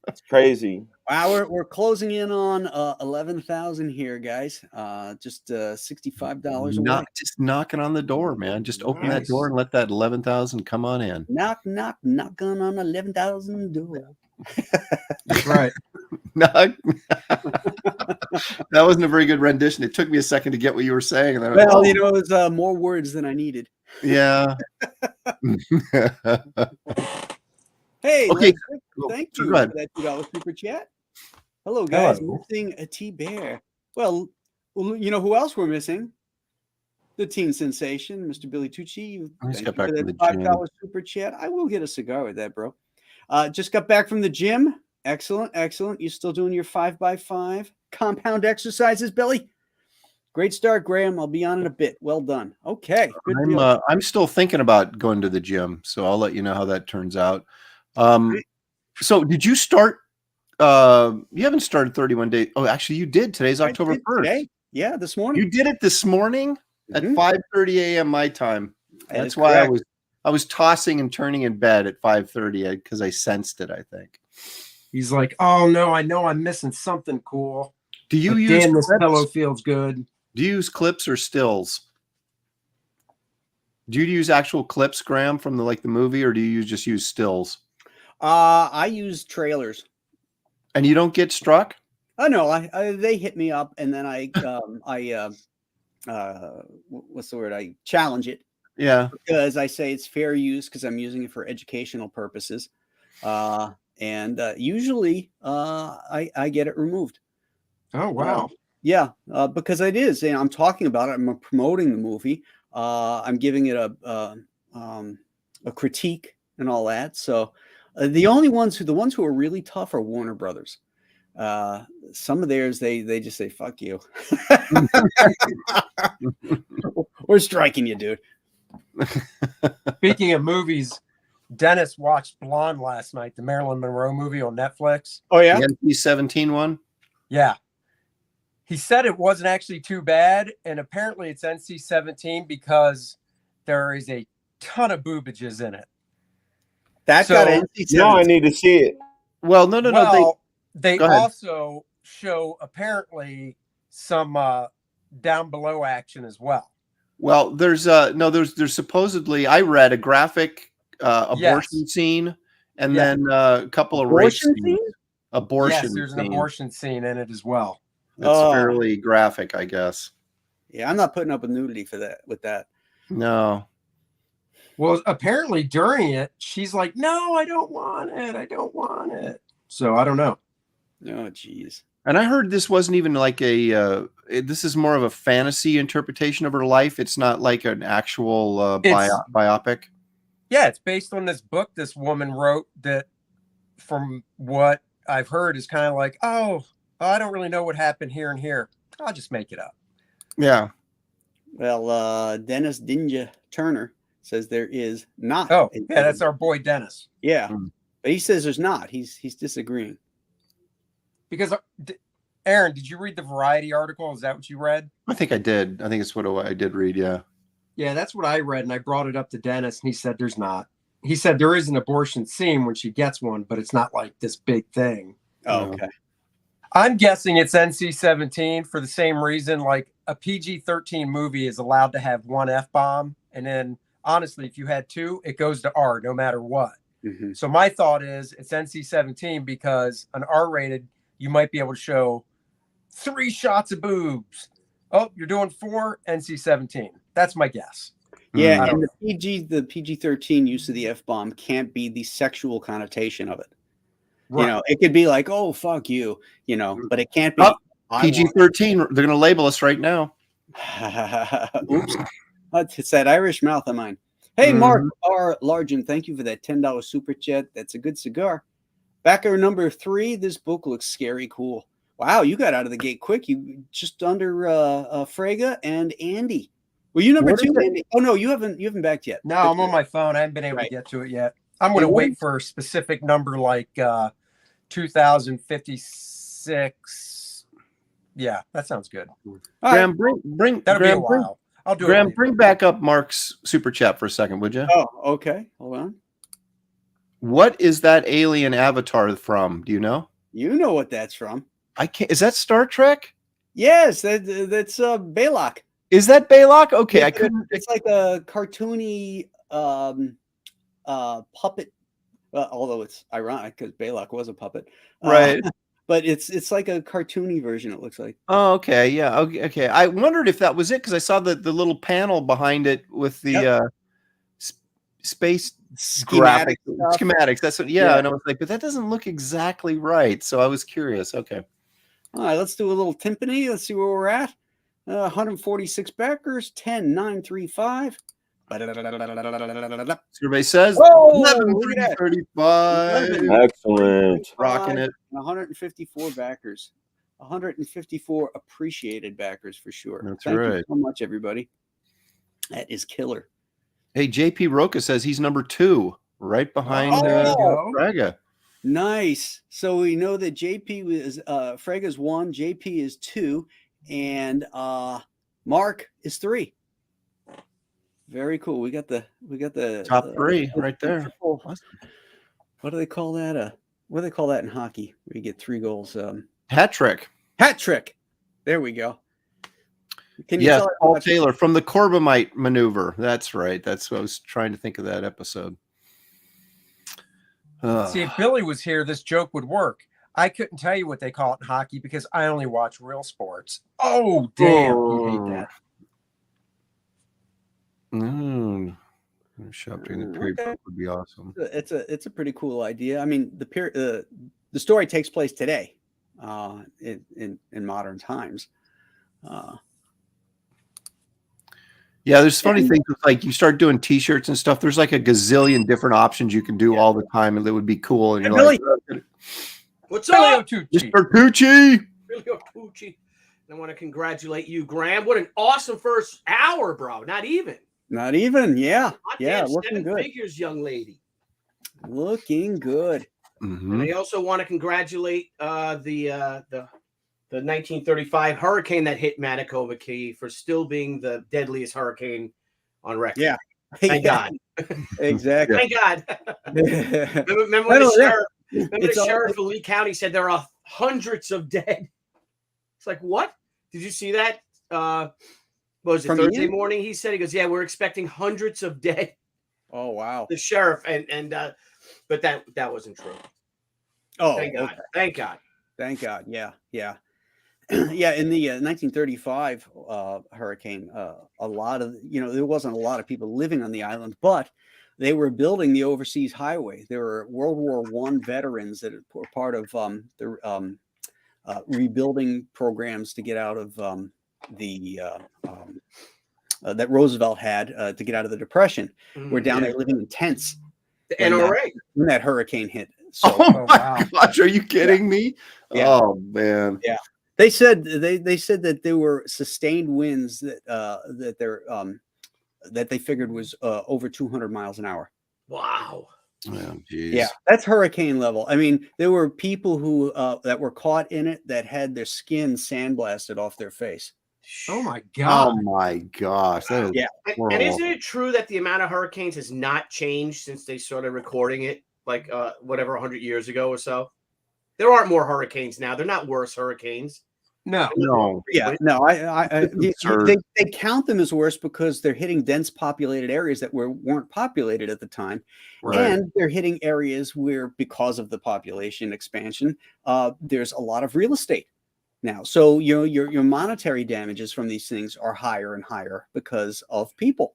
It's crazy. Wow, we're closing in on 11,000 here, guys. Just $65 away. Just knocking on the door, man. Just open that Nice. door and let that 11,000 come on in. Knock, knock, knocking on 11,000 door. That's right. Knock. That wasn't a very good rendition. It took me a second to get what you were saying. And then Well, you know, it was more words than I needed. yeah. Hey, Okay. thank So you go ahead. for that $2 super chat. Hello, guys. Hello. Missing a T-Bear. Well, you know who else we're missing? The teen sensation, Mr. Billy Tucci. I just Thank got you back for from that the gym. $5 super chat. I will get a cigar with that, bro. Just got back from the gym. Excellent, excellent. You still doing your 5x5 compound exercises, Billy? Great start, Graham. I'll be on in a bit. Well done. Okay, good deal. I'm still thinking about going to the gym, so I'll let you know how that turns out. So did you start? You haven't started 31 days. Oh, actually, you did. Today's I October did 1st. today. Yeah, this morning. You did it this morning at Mhm. 5:30 a.m. my time. That That's is why correct. I was tossing and turning in bed at 5:30 because I sensed it, I think. He's like, oh no, I know I'm missing something cool. Do you But use Dan, this clips? pillow feels good. Do you use clips or stills? Do you use actual clips, Graham, from the movie, or do you just use stills? I use trailers. And you don't get struck? Oh no, they hit me up, and then what's the word? I challenge it Yeah. because I say it's fair use because I'm using it for educational purposes, and usually I get it removed. Oh wow. Yeah, because it is. I'm talking about it. I'm promoting the movie. I'm giving it a critique and all that. So the ones who are really tough are Warner Brothers. Some of theirs they just say fuck you. We're striking you, dude. Speaking of movies, Dennis watched Blonde last night, the Marilyn Monroe movie on Netflix. Oh yeah. The NC-17 one? Yeah. He said it wasn't actually too bad, and apparently it's NC-17 because there is a ton of boobages in it. That So- got NC-17. Now I need to see it. Well, no. Well, they Go ahead. also show apparently some down below action as well. Well, there's supposedly, I read a graphic abortion scene and Yeah. then a couple of rape Abortion scenes. scene? Abortion Yes, there's an scene. abortion scene in it as well. It's Oh. fairly graphic, I guess. Yeah, I'm not putting up with nudity for that. With that. No. Well, apparently during it, she's like, "No, I don't want it. I don't want it." So I don't know. Oh, geez. And I heard this wasn't even like this is more of a fantasy interpretation of her life. It's not like an actual biopic. Yeah, it's based on this book this woman wrote that, from what I've heard, is kind of like, oh, I don't really know what happened here and here. I'll just make it up. Yeah. Well, Dennis Dinja Turner says there is not. Oh, yeah, that's our boy Dennis. Yeah, Hmm. but he says there's not. He's disagreeing. Because, Aaron, did you read the Variety article? Is that what you read? I think I did. I think it's what I did read. Yeah. Yeah, that's what I read, and I brought it up to Dennis, and he said there's not. He said there is an abortion scene when she gets one, but it's not like this big thing. Oh, No. okay. I'm guessing it's NC-17 for the same reason. Like a PG-13 movie is allowed to have one F-bomb, and then honestly, if you had two, it goes to R no matter what. Mhm. So my thought is it's NC-17 because an R-rated, you might be able to show 3 shots of boobs. Oh, you're doing 4, NC-17. That's my guess. Yeah, I don't and the PG-13 use of the F-bomb can't be the sexual connotation of it. Right. You know, it could be like, "Oh, fuck you," you know, but it can't be. Oh, I PG-13. They're going to label us right now. Oops. It's that Irish mouth of mine. Hey, Mark Mhm. R. Largent, thank you for that $10 super chat. That's a good cigar. Backer number 3. This book looks scary cool. Wow, you got out of the gate quick. You just under Frega and Andy. Were you number What is 2, it? Andy? Oh no, you haven't backed yet. No, I'm on my phone. I haven't been able Right. to get to it yet. I'm going to And what wait for a specific number like 2056. Yeah, that sounds good. All Graham, right. bring That'll Graham, be a while. I'll do it Graham, later. bring back up Mark's super chat for a second, would you? Oh, okay. Hold on. What is that alien avatar from? Do you know? You know what that's from. I can't. Is that Star Trek? Yes, that's Balok. Is that Balok? Okay, Yeah, I couldn't. It's like a cartoony puppet. Although it's ironic because Balok was a puppet, Right. But it's like a cartoony version. It looks like. Oh, okay. Yeah. Okay. Okay. I wondered if that was it because I saw the little panel behind it with the space Schematic stuff. schematics. That's what. Yeah, Yeah. and I was like, but that doesn't look exactly right. So I was curious. Okay. All right, let's do a little timpani. Let's see where we're at. 146 backers, 10,935. Survey says Whoa, look at that. 11,335. Excellent. Rocking it. 154 backers. 154 appreciated backers for sure. That's Thank you right. so much, everybody. That is killer. Hey, JP Roca says he's number 2, right behind there you go. Braga. Nice. So we know that JP was Frega's 1, JP is 2, and Mark is 3. Very cool. We got the Top 3 right there. triple- Awesome. What do they call that? What do they call that in hockey? Where you get 3 goals. Hat trick. Hat trick. There we go. Can you Yes, tell Paul us- Taylor from the Corbomite maneuver. That's right. That's what I was trying to think of that episode. See, if Billy was here, this joke would work. I couldn't tell you what they call it in hockey because I only watch real sports. Oh, damn. You hate that. Shopping the period Okay. book would be awesome. It's a pretty cool idea. I mean, the story takes place today, in modern times. Yeah, there's funny And- things with, like, you start doing T-shirts and stuff. There's like a gazillion different options you can do all the time, and that would be cool. And Hey, you're like, What's Billy up? Otucci. Mr. Tucci. Billy Otucci. I want to congratulate you, Graham. What an awesome first hour, bro. Not even. Not even, yeah, Hot yeah, damn, looking 7 good, figures, young lady. looking good. Mhm. And I also want to congratulate the 1935 hurricane that hit Matecumbe Key for still being the deadliest hurricane on record. Yeah. Thank God. Exactly. Thank God. Yeah. Remember when the yeah. sheriff, remember It's the all- sheriff of Lee County said there are hundreds of dead. It's like, what? Did you see that? What was it, From Thursday Ian? morning? He said, he goes, yeah, we're expecting hundreds of dead. Oh wow. The sheriff but that wasn't true. Oh, Thank God. okay. Thank God. Thank God. Yeah, yeah. Yeah, in the 1935 hurricane, a lot of, there wasn't a lot of people living on the island, but they were building the overseas highway. There were World War I veterans that were part of the rebuilding programs to get out of that Roosevelt had to get out of the Depression. We're down there living in tents The when NRA. when that hurricane hit. So Oh my wow. gosh, are you kidding me? Yeah. Oh man. they said that there were sustained winds that they figured was over 200 miles an hour. Wow. Oh, geez. Yeah, that's hurricane level. I mean, there were people who that were caught in it that had their skin sandblasted off their face. Oh, my Oh God. my gosh. That is Yeah. And horrible. isn't it true that the amount of hurricanes has not changed since they started recording it, like whatever 100 years ago or so? There aren't more hurricanes now. They're not worse hurricanes. No. No. Yeah, no, absurd. they count them as worse because they're hitting dense populated areas that weren't populated at the time, Right. and they're hitting areas where, because of the population expansion, there's a lot of real estate now. So your monetary damages from these things are higher and higher because of people,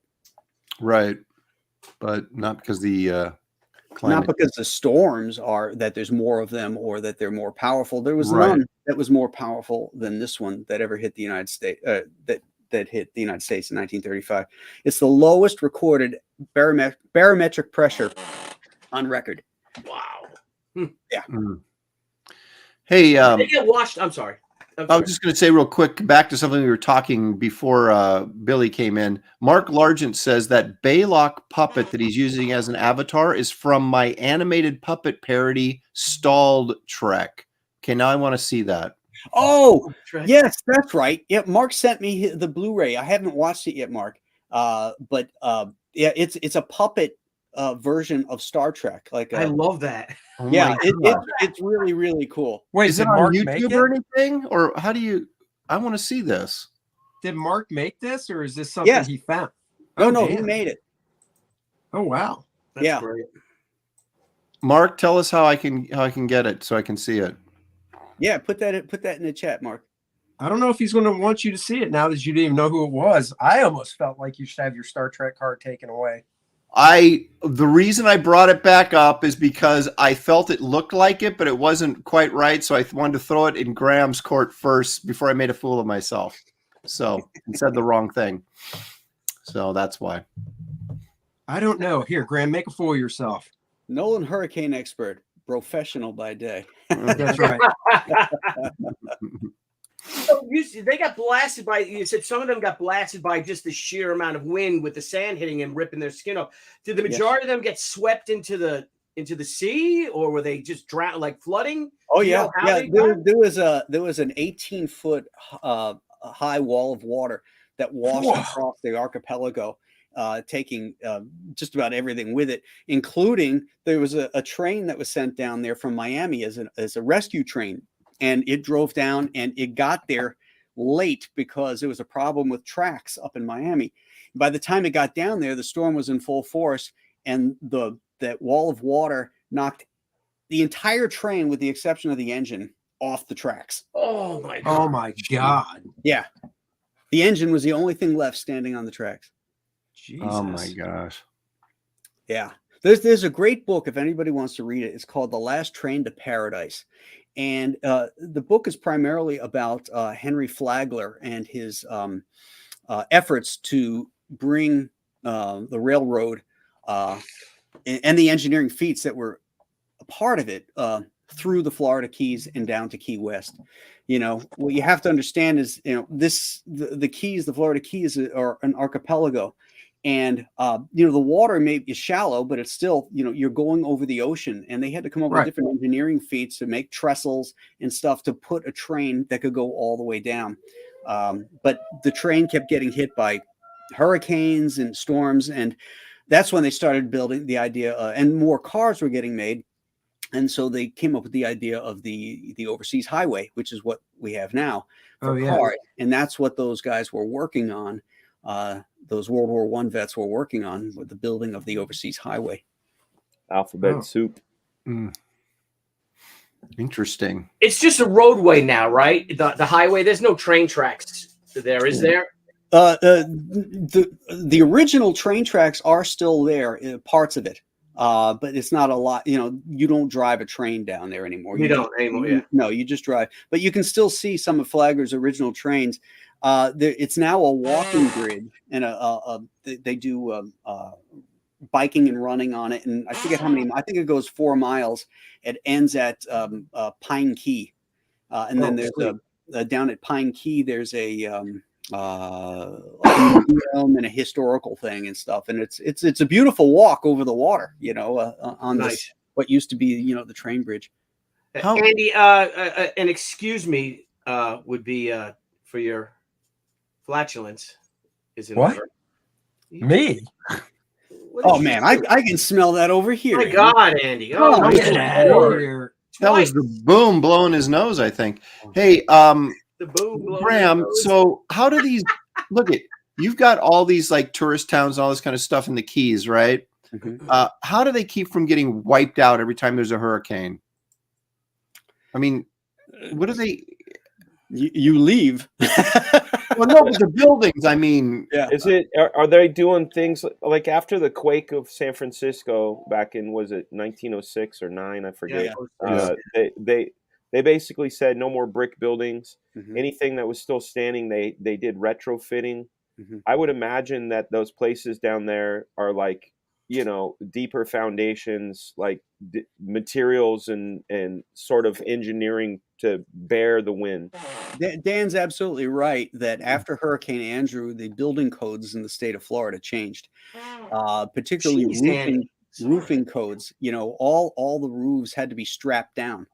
Right. But not because the climate. not because the storms are that there's more of them or that they're more powerful. There was Right. none that was more powerful than this one that ever hit the United States. That hit the United States in 1935. It's the lowest recorded barometric pressure on record. Wow. Hey, They get washed. I'm sorry. I was just going to say real quick, back to something we were talking before Billy came in. Mark Largent says that Baylock puppet that he's using as an avatar is from my animated puppet parody, Stalled Trek. Okay, now I want to see that. Oh, yes, that's right. Yeah, Mark sent me the Blu-ray. I haven't watched it yet, Mark. But yeah, it's a puppet version of Star Trek. Like, I love that. Oh yeah, my God. it's really, really cool. Wait, Is did it on Mark make YouTube it? or anything? Or how do you? I want to see this. Did Mark make this, or is this something Yes. he found? No, he damn. made it. Oh wow. That's Yeah. great. Mark, tell us how I can get it so I can see it. Yeah, put that in the chat, Mark. I don't know if he's going to want you to see it now that you didn't even know who it was. I almost felt like you should have your Star Trek card taken away. The reason I brought it back up is because I felt it looked like it, but it wasn't quite right. So I wanted to throw it in Graham's court first before I made a fool of myself. So and said the wrong thing. So that's why. I don't know. Here, Graham, make a fool of yourself. Nolan hurricane expert, professional by day. That's right. So they got blasted by. You said some of them got blasted by just the sheer amount of wind with the sand hitting and ripping their skin off. Did the majority of them get swept into the sea, or were they just drowned, like flooding? Oh Do you yeah, know how yeah. they got? There was an 18-foot high wall of water that washed Whoa. across the archipelago, taking just about everything with it, including there was a train that was sent down there from Miami as a rescue train, and it drove down and it got there late because there was a problem with tracks up in Miami. By the time it got down there, the storm was in full force, and that wall of water knocked the entire train, with the exception of the engine, off the tracks. Oh my god! Oh my God. Yeah. The engine was the only thing left standing on the tracks. Jesus. Oh my gosh. Yeah. There's a great book, if anybody wants to read it. It's called The Last Train to Paradise. And the book is primarily about Henry Flagler and his efforts to bring the railroad and the engineering feats that were a part of it through the Florida Keys and down to Key West. You know, what you have to understand is, the Keys, the Florida Keys are an archipelago. And, the water may be shallow, but it's still, you're going over the ocean, and they had to come up with different engineering feats to make trestles and stuff to put a train that could go all the way down. But the train kept getting hit by hurricanes and storms. And that's when they started building the idea, and more cars were getting made. And so they came up with the idea of the overseas highway, which is what we have now for cars. And that's what those guys were working on. Those World War I vets were working on, with the building of the overseas highway. Alphabet soup. Interesting. It's just a roadway now, right? The highway. There's no train tracks there, is there? The original train tracks are still there, parts of it, but it's not a lot. You don't drive a train down there anymore. You don't anymore. Yeah. No, you just drive. But you can still see some of Flagler's original trains. It's now a walking bridge, and they do biking and running on it. And I forget how many. I think it goes 4 miles. It ends at Pine Key, and then there's down at Pine Key. There's a museum and a historical thing and stuff. And it's a beautiful walk over the water. On this what used to be the train bridge. Andy, and excuse me, would be for your flatulence. Is it what? Me? Oh man, I can smell that over here. My God, Andy! Oh, get out of here! That was the boom blowing his nose, I think. Hey, The boom blowing Graham, his nose. so how do these look at you've got all these like tourist towns and all this kind of stuff in the Keys, right? Mhm. How do they keep from getting wiped out every time there's a hurricane? I mean, what do they You leave. well no, but the buildings, I mean, Yeah. Is it? Are they doing things like after the quake of San Francisco back in was it 1906 or 9? I forget. Yeah. They basically said no more brick buildings. Mhm. Anything that was still standing, they did retrofitting. Mhm. I would imagine that those places down there are like, deeper foundations, like materials and sort of engineering to bear the wind. Dan's absolutely right that after Hurricane Andrew, the building codes in the state of Florida changed, particularly Jeez, Danny. roofing codes. All the roofs had to be strapped down.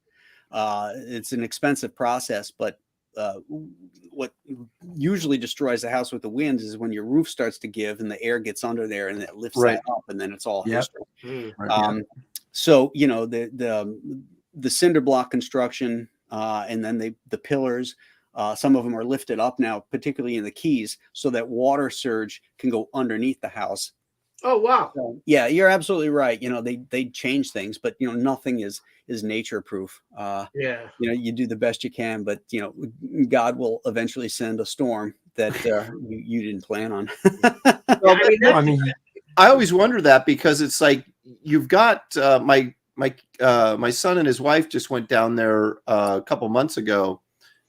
It's an expensive process, but what usually destroys the house with the wind is when your roof starts to give and the air gets under there and it lifts Right. that up, and then it's all Yep. history. right, So the cinder block construction, and then the pillars. Some of them are lifted up now, particularly in the Keys, so that water surge can go underneath the house. Oh wow. So, yeah, you're absolutely right. They change things, but nothing is nature proof. Yeah. You do the best you can, but God will eventually send a storm that you didn't plan on. Well, I mean, I always wonder that because it's like you've got my son and his wife just went down there a couple months ago,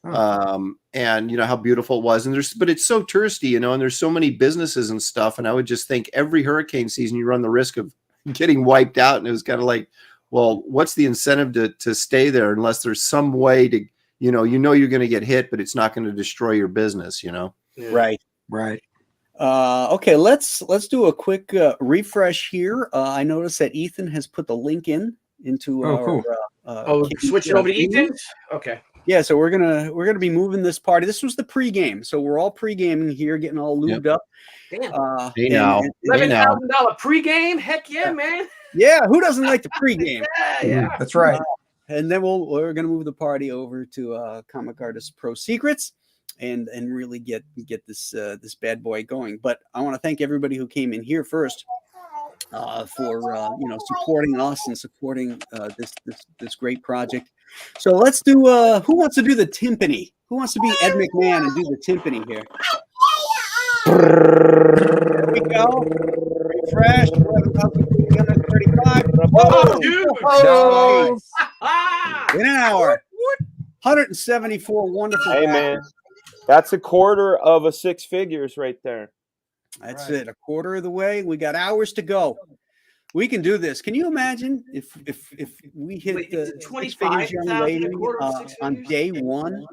and how beautiful it was. And but it's so touristy, and there's so many businesses and stuff. And I would just think every hurricane season you run the risk of getting wiped out. And it was kind of like, well, what's the incentive to stay there unless there's some way to, you're going to get hit, but it's not going to destroy your business, Yeah. Right. Okay, let's do a quick refresh here. I noticed that Ethan has put the link into our cool. Switching over to Ethan's. Okay. Yeah, so we're gonna be moving this party. This was the pregame, so we're all pre-gaming here, getting all lubed up. Damn. Hey now. $11,000 pregame. Heck yeah, man. Yeah, who doesn't like the pregame? Yeah. That's right. And then we're gonna move the party over to Comic Artist Pro Secrets, and really get this bad boy going. But I want to thank everybody who came in here first for supporting us and supporting this great project. So let's do who wants to do the timpani? Who wants to be Ed McMahon and do the timpani here? There we go. Refresh. 11,335. Oh, dude. Nice. In an hour. 174 wonderful. Hey man, that's a quarter of a six figures right there. That's it. A quarter of the way. We got hours to go. We can do this. Can you imagine if we hit Wait, the it's 25 young 25,000 lady a quarter of six on figures? day one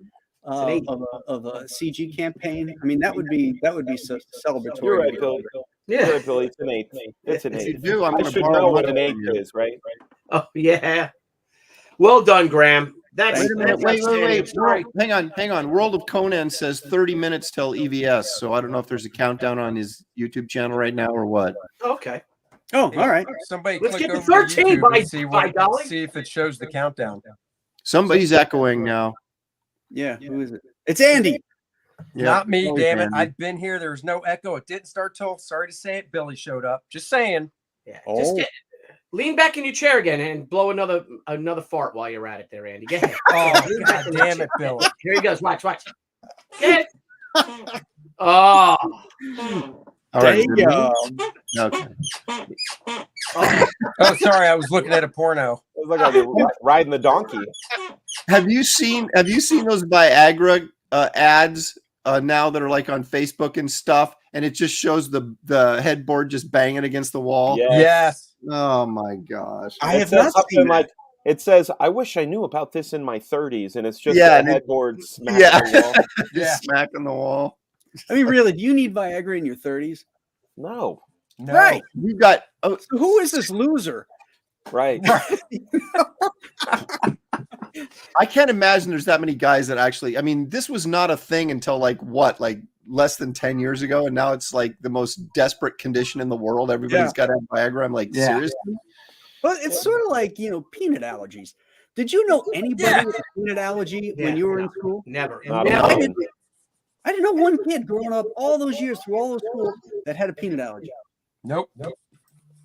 of a CG campaign? I mean, that would be so celebratory. You're right, Billy. Yeah. You're right, Billy. It's an eighth. It's an If you eighth. do, I'm I going to should borrow know what one an eighth from you. is, right? Oh yeah. Well done, Graham. That's Wait a minute. that's Wait. outstanding. Sorry. Hang on. World of Conan says 30 minutes till EVS. So I don't know if there's a countdown on his YouTube channel right now or what. Okay. Oh, all right. Somebody Let's click get to over 13 YouTube by- and see by golly. see if it shows the countdown. Somebody's echoing now. Yeah. Who is it? It's Andy. Yeah. Not me, Always damn it. Andy. I've been here. There was no echo. It didn't start till, sorry to say it, Billy showed up. Just saying. Yeah. Oh. Just lean back in your chair again and blow another fart while you're at it there, Andy. Go ahead. Oh, Lean back God in your damn chair. it, Billy. Here he goes. Watch. Get it. Oh. All right. There you go. Okay. Oh, sorry. I was looking at a porno. It was like you're riding the donkey. Have you seen those Viagra ads now that are like on Facebook and stuff, and it just shows the headboard just banging against the wall? Yes. Oh my gosh. I It have says not something seen that. like it says, "I wish I knew about this in my 30s," and it's just Yeah, a and it- headboard smacking Yeah. the wall. Yeah. Smacking the wall. I mean, really, do you need Viagra in your 30s? No, No. Right. You got So who is this loser? right? I can't imagine there's that many guys that actually, I mean, this was not a thing until like less than 10 years ago. And now it's like the most desperate condition in the world. Everybody's got to have Viagra. I'm like, Yeah. seriously? Well, it's sort of like, peanut allergies. Did you know anybody Yeah. with a peanut allergy when Yeah, you were no. in school? Never. Not Never. I alone. didn't know one kid growing up all those years through all those schools that had a peanut allergy. Nope.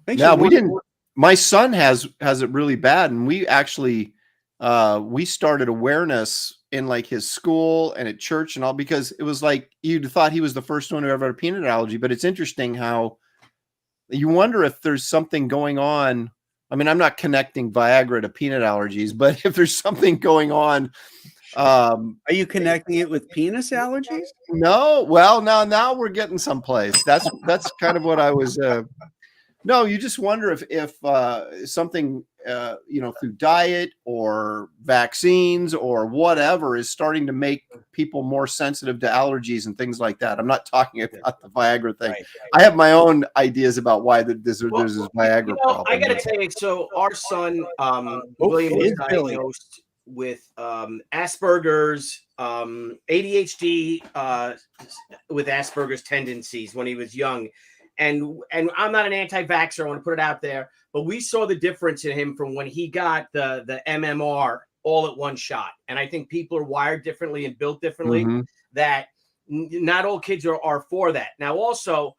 Makes Yeah, you we wonder- didn't. My son has it really bad, and we actually we started awareness in like his school and at church and all, because it was like you'd thought he was the first one who ever had a peanut allergy. But it's interesting how you wonder if there's something going on. I mean, I'm not connecting Viagra to peanut allergies, but if there's something going on. Are you connecting it with penis allergies? No, well, now we're getting someplace. That's kind of what I was. No, you just wonder if something through diet or vaccines or whatever is starting to make people more sensitive to allergies and things like that. I'm not talking about the Viagra thing. Right. I have my own ideas about why there's this Viagra problem. I got to tell you, so our son, William, was it's Billy. diagnosed with Asperger's, ADHD, with Asperger's tendencies when he was young. And I'm not an anti-vaxxer, I want to put it out there, but we saw the difference in him from when he got the MMR all at one shot. And I think people are wired differently and built differently, Mhm. that not all kids are for that. Now, also,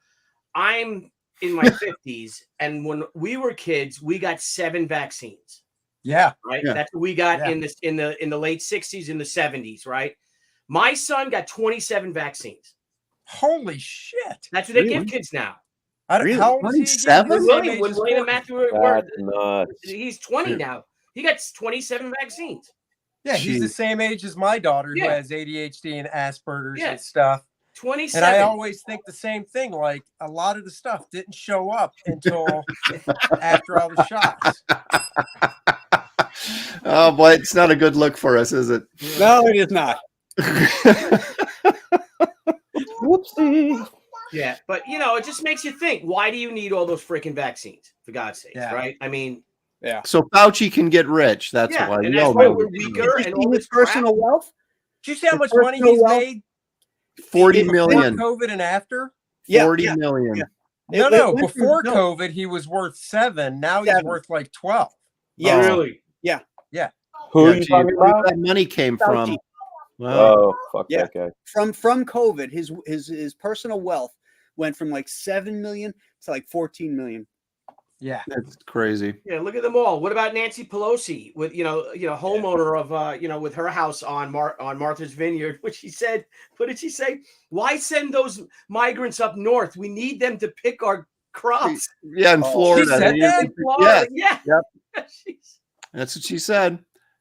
I'm in my 50s, and when we were kids, we got 7 vaccines. Yeah. Right. Yeah. That's what we got Yeah. in the late 60s, in the 70s. Right. My son got 27 vaccines. Holy shit. That's what they Really? give kids now. I don't, Really? how old is he? again? 27? He's the same age When as William and Courtney. Matthew were That's nuts. he's 20 Yeah. now. He got 27 vaccines. Yeah, he's the Jeez. same age as my daughter who Yeah. has ADHD and Asperger's Yeah. and stuff. 27. And I always think the same thing. Like, a lot of the stuff didn't show up until after all the shots. Oh boy, it's not a good look for us, is it? No, it is not. Whoopsie. Yeah, but it just makes you think, why do you need all those freaking vaccines, for God's sake? Yeah. Right? I mean, So Fauci can get rich. That's yeah, why. and We that's all why know we're this. weaker Did and you all see this his personal crap. wealth? Do you see how The much money personal he's wealth- made 40 before million. COVID and after? Yeah, 40 yeah. million. Yeah. No, It no. went from- Before no. COVID, he was worth 7. Now he's 7. worth like 12. Yeah, Really? Who Yeah, are you gee, talking where about? that money came from? Fauci. Wow. Oh, fuck Yeah. that guy. From COVID, his personal wealth went from like 7 million to like 14 million. Yeah. That's crazy. Yeah, look at them all. What about Nancy Pelosi with homeowner of with her house on Martha's Vineyard, which she said, what did she say? Why send those migrants up north? We need them to pick our crops. Yeah, in Florida. She said that? In Florida. Yeah. Yep. That's what she said.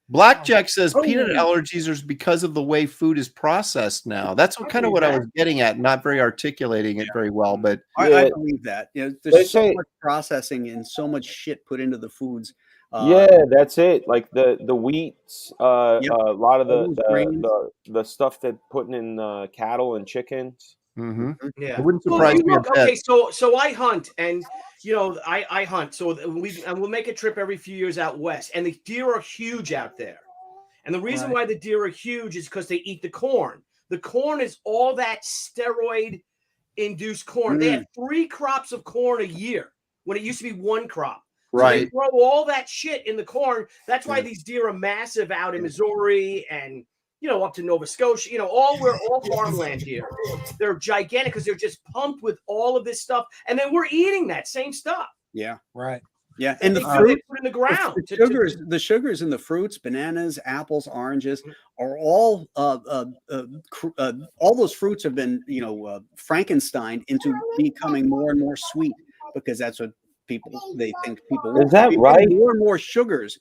Blackjack says peanut Oh. allergies are because of the way food is processed now. That's kind of what I was getting at, not very articulating it very well, but I Yeah. believe that. They There's so say- much processing and so much shit put into the foods. Yeah, that's it. Like the wheats, Yep. a lot of All those grains. the stuff that putting in cattle and chickens. Yeah. it wouldn't Well, surprise you me a look, bit. okay, so I hunt, and I hunt. So we'll make a trip every few years out west, and the deer are huge out there. And the reason why the deer are huge is because they eat the corn. The corn is all that steroid-induced corn. They have 3 crops of corn a year when it used to be 1 crop. So Right. they grow all that shit in the corn. That's why these deer are massive out in Missouri and up to Nova Scotia. We're all farmland here. They're gigantic because they're just pumped with all of this stuff, and then we're eating that same stuff. Yeah, Right. yeah, and the They fruit, put in the ground. the sugars in the fruits, bananas, apples, oranges, are all those fruits have been Frankenstein into becoming more and more sweet, because that's what they think people want. Is that We're right? getting more and more sugars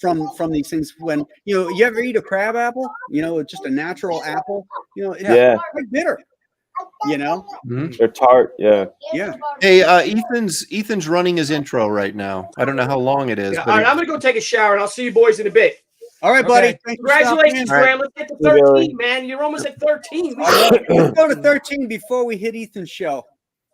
from these things. When you ever eat a crab apple, just a natural apple, it's Yeah. quite bitter. They're tart. Yeah. Yeah. Hey, Ethan's running his intro right now. I don't know how long it is, All but right, I'm gonna go take a shower, and I'll see you boys in a bit. All right, buddy. Okay. Thanks for stopping Congratulations, in. All right. Graham. Let's get to Hey, Billy. 13, man. You're almost at 13. Let's go to 13 before we hit Ethan's show.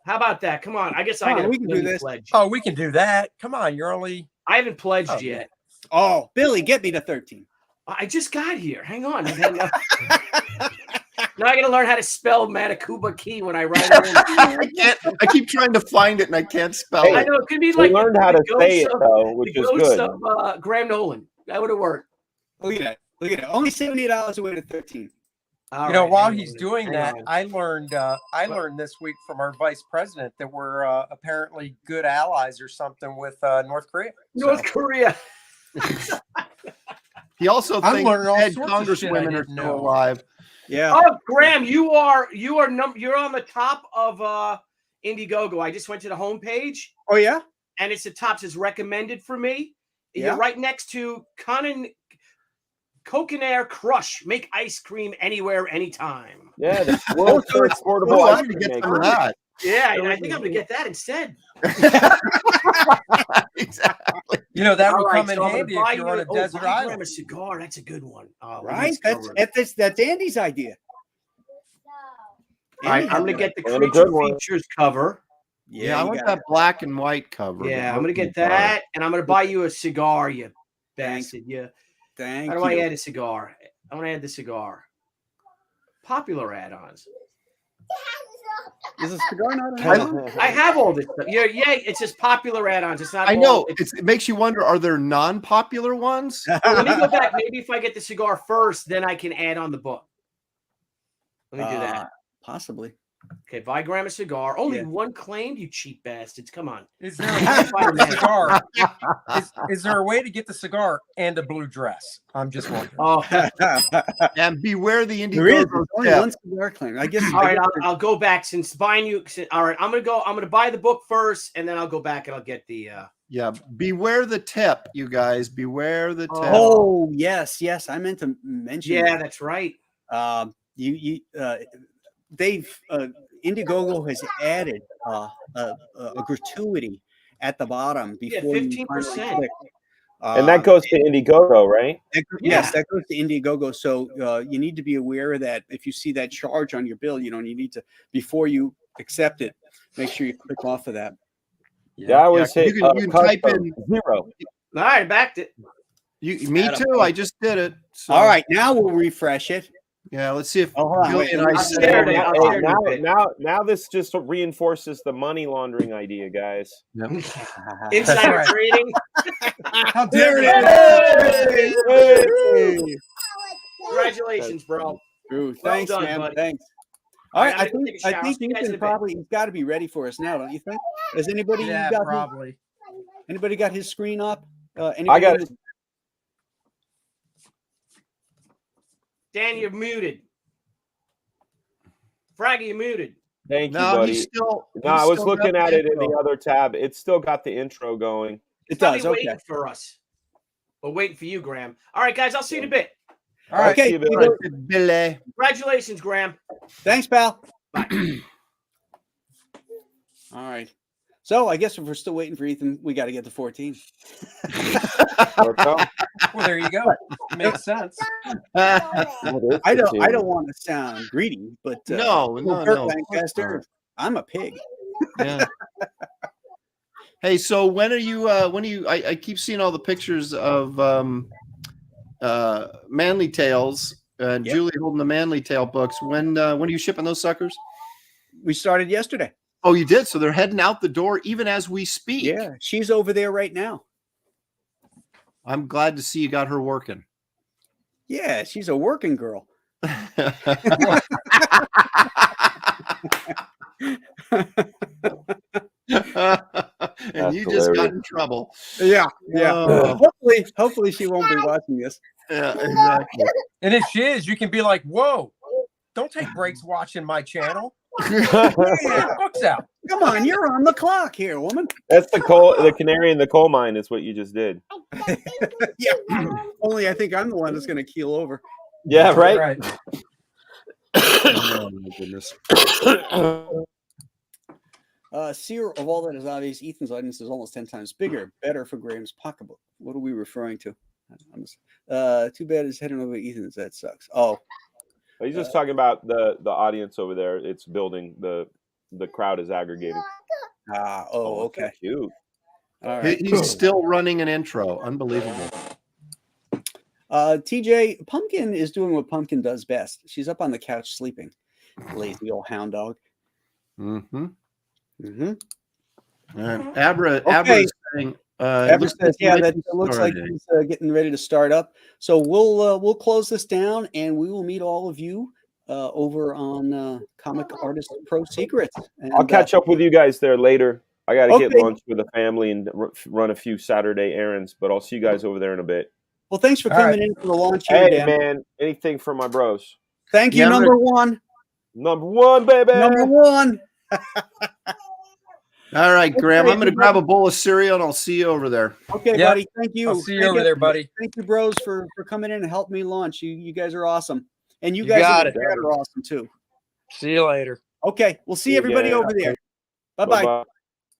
How about that? Come on. I guess I Come on, gotta we can do this. pledge. Oh, we can do that. Come on. You're only. I haven't pledged Oh, yet. Oh, Billy, get me to 13. I just got here. Hang on. Now I gotta learn how to spell Matecumbe key when I write it in. I can't. I keep trying to find it and I can't spell I it. know it could be We like learned the how to ghost say it of- though, which the is ghost good. of Graham Nolan. That would have worked. Look at that. Look at that. Only $70 away to 13. All You know, right, while hang he's on, doing hang that, on. I learned this week from our vice president that we're apparently good allies or something with North Korea. North Korea. He also I'm thinks learning all dead sorts of shit I congresswomen are didn't still know. alive. Yeah. Oh, Graham, you're on the top of Indiegogo. I just went to the homepage, Oh, yeah? and it's the top. It says recommended for me. Yeah. You're right next to Coconair Crush. Make ice cream anywhere, anytime. Yeah, the world's so first it's- portable Oh, ice I'm gonna cream get some maker. of that. Yeah, and I think I'm gonna get that instead. Exactly. You know, that All would right, come in so I'm gonna handy buy if you're on you- a desert buy Graham island. a cigar. That's a good one. Right? That's Andy's idea. All right, Andy I'm gonna had get the And a creature good one. features cover. Yeah, I you want got that it. black and white cover. Yeah, the I'm gonna get Brooklyn bar. that, and I'm gonna buy you a cigar. You Thanks. bastard. Yeah. Thank How do I you. add a cigar? I want to add the cigar. Popular add-ons. Is a cigar not an I- add-on? I have all this stuff. Yeah, it's just popular add-ons. It's not. I all- know. it's- It makes you wonder, are there non-popular ones? Let me go back. Maybe if I get the cigar first, then I can add on the book. Let me do that. Possibly. Okay, buy Graham a cigar. Only Yeah. one claimed, you cheap bastards. Come on. Is there a way to get the cigar? Is there a way to get the cigar and a blue dress? I'm just wondering. Oh, And beware the There is. Indiegogo There's only step. one cigar claim. I guess. all right. I'll go back since buying you. All right, I'm gonna buy the book first, and then I'll go back and I'll get the. Yeah, beware the tip, you guys. Beware the tip. Oh yes. I meant to mention. Yeah, that's right. They've Indiegogo has added a gratuity at the bottom before you 15%. finally click. And that goes to Indiegogo, right? Yes, that goes to Indiegogo. So you need to be aware of that. If you see that charge on your bill, you need to, before you accept it, make sure you click off of that. Yeah, I always hit you can type custom in 0. All right, I backed it. Me too. I just did it. So, All right, now we'll refresh it. Yeah, let's see if Oh, hold on, Julie wait, and let me I see. said There it it. is. I'll share it a bit. Now this just reinforces the money laundering idea, guys. Insider Right. trading. How There dare it you? is. Hey. Congratulations, bro. Ooh, thanks, done, man. buddy. Thanks. All right, I'm I gonna think take a shower. See you guys in a Ethan bit. probably he's got to be ready for us now, don't you think? Has anybody Yeah, got probably. anybody got his screen up? Anybody I got in it. the- Dan, you're muted. Fraggy, you're muted. Thank you, No, buddy. he's still. No, I he's was still got looking at it in intro. the other tab. It's still got the intro going. It Probably does. Okay. waiting for us. We're waiting for you, Graham. All right, guys, I'll see you in a bit. All right. Okay. See you, Bill. Peter. Billy. Congratulations, Graham. Thanks, pal. All right. So I guess if we're still waiting for Ethan, we got to get to 14. Worked out. Well, there you go. Makes sense. It is I 15. don't want to sound greedy, but No, Kurt no. Lancaster, I'm a pig. Yeah. Hey, so when are you? I keep seeing all the pictures of Manly Tales and Yep. Julie holding the Manly Tale books. When are you shipping those suckers? We started yesterday. Oh, you did. So they're heading out the door even as we speak. Yeah, she's over there right now. I'm glad to see you got her working. Yeah, she's a working girl. And you just got in trouble. Yeah, Oh. Hopefully she won't be watching this. Yeah, exactly. And if she is, you can be like, whoa, don't take breaks watching my channel. Yeah, Get your books out. come on, you're on the clock here, woman. That's the canary in the coal mine is what you just did. Yeah, only I think I'm the one that's going to keel over. Yeah, right. Right. Oh my goodness. Seer of all that is obvious, Ethan's audience is almost 10 times bigger, better for Graham's pocketbook. What are we referring to? Too bad it's heading over to Ethan's. That sucks. Oh, He's just talking about the audience over there. It's building. The crowd is aggregating. oh, that's so okay. cute. All right. He's still running an intro. Unbelievable. TJ, Pumpkin is doing what Pumpkin does best. She's up on the couch sleeping. Lazy old hound dog. Mm-hmm. Mm-hmm. Abra Okay. is saying, Ever says, yeah, that it looks like started. he's getting ready to start up. So we'll close this down, and we will meet all of you over on Comic Artist Pro Secrets. And, I'll catch up with you guys there later. I got to get Okay. lunch with the family and run a few Saturday errands, but I'll see you guys over there in a bit. Well, thanks for All coming in for the launch here, Hey, Dan. man, anything for my bros. Thank you, Yeah, number one. Number one, baby. Number one. All right, Graham. Okay, I'm going to grab a bowl of cereal and I'll see you over there. Okay, Yep. buddy. Thank you. I'll see you Thank over there, buddy. Thank you, bros, for coming in and helping me launch. You guys are awesome. And you You guys got are, it. are awesome too. See you later. Okay, we'll see See you everybody again. over there. Bye-bye. Bye-bye.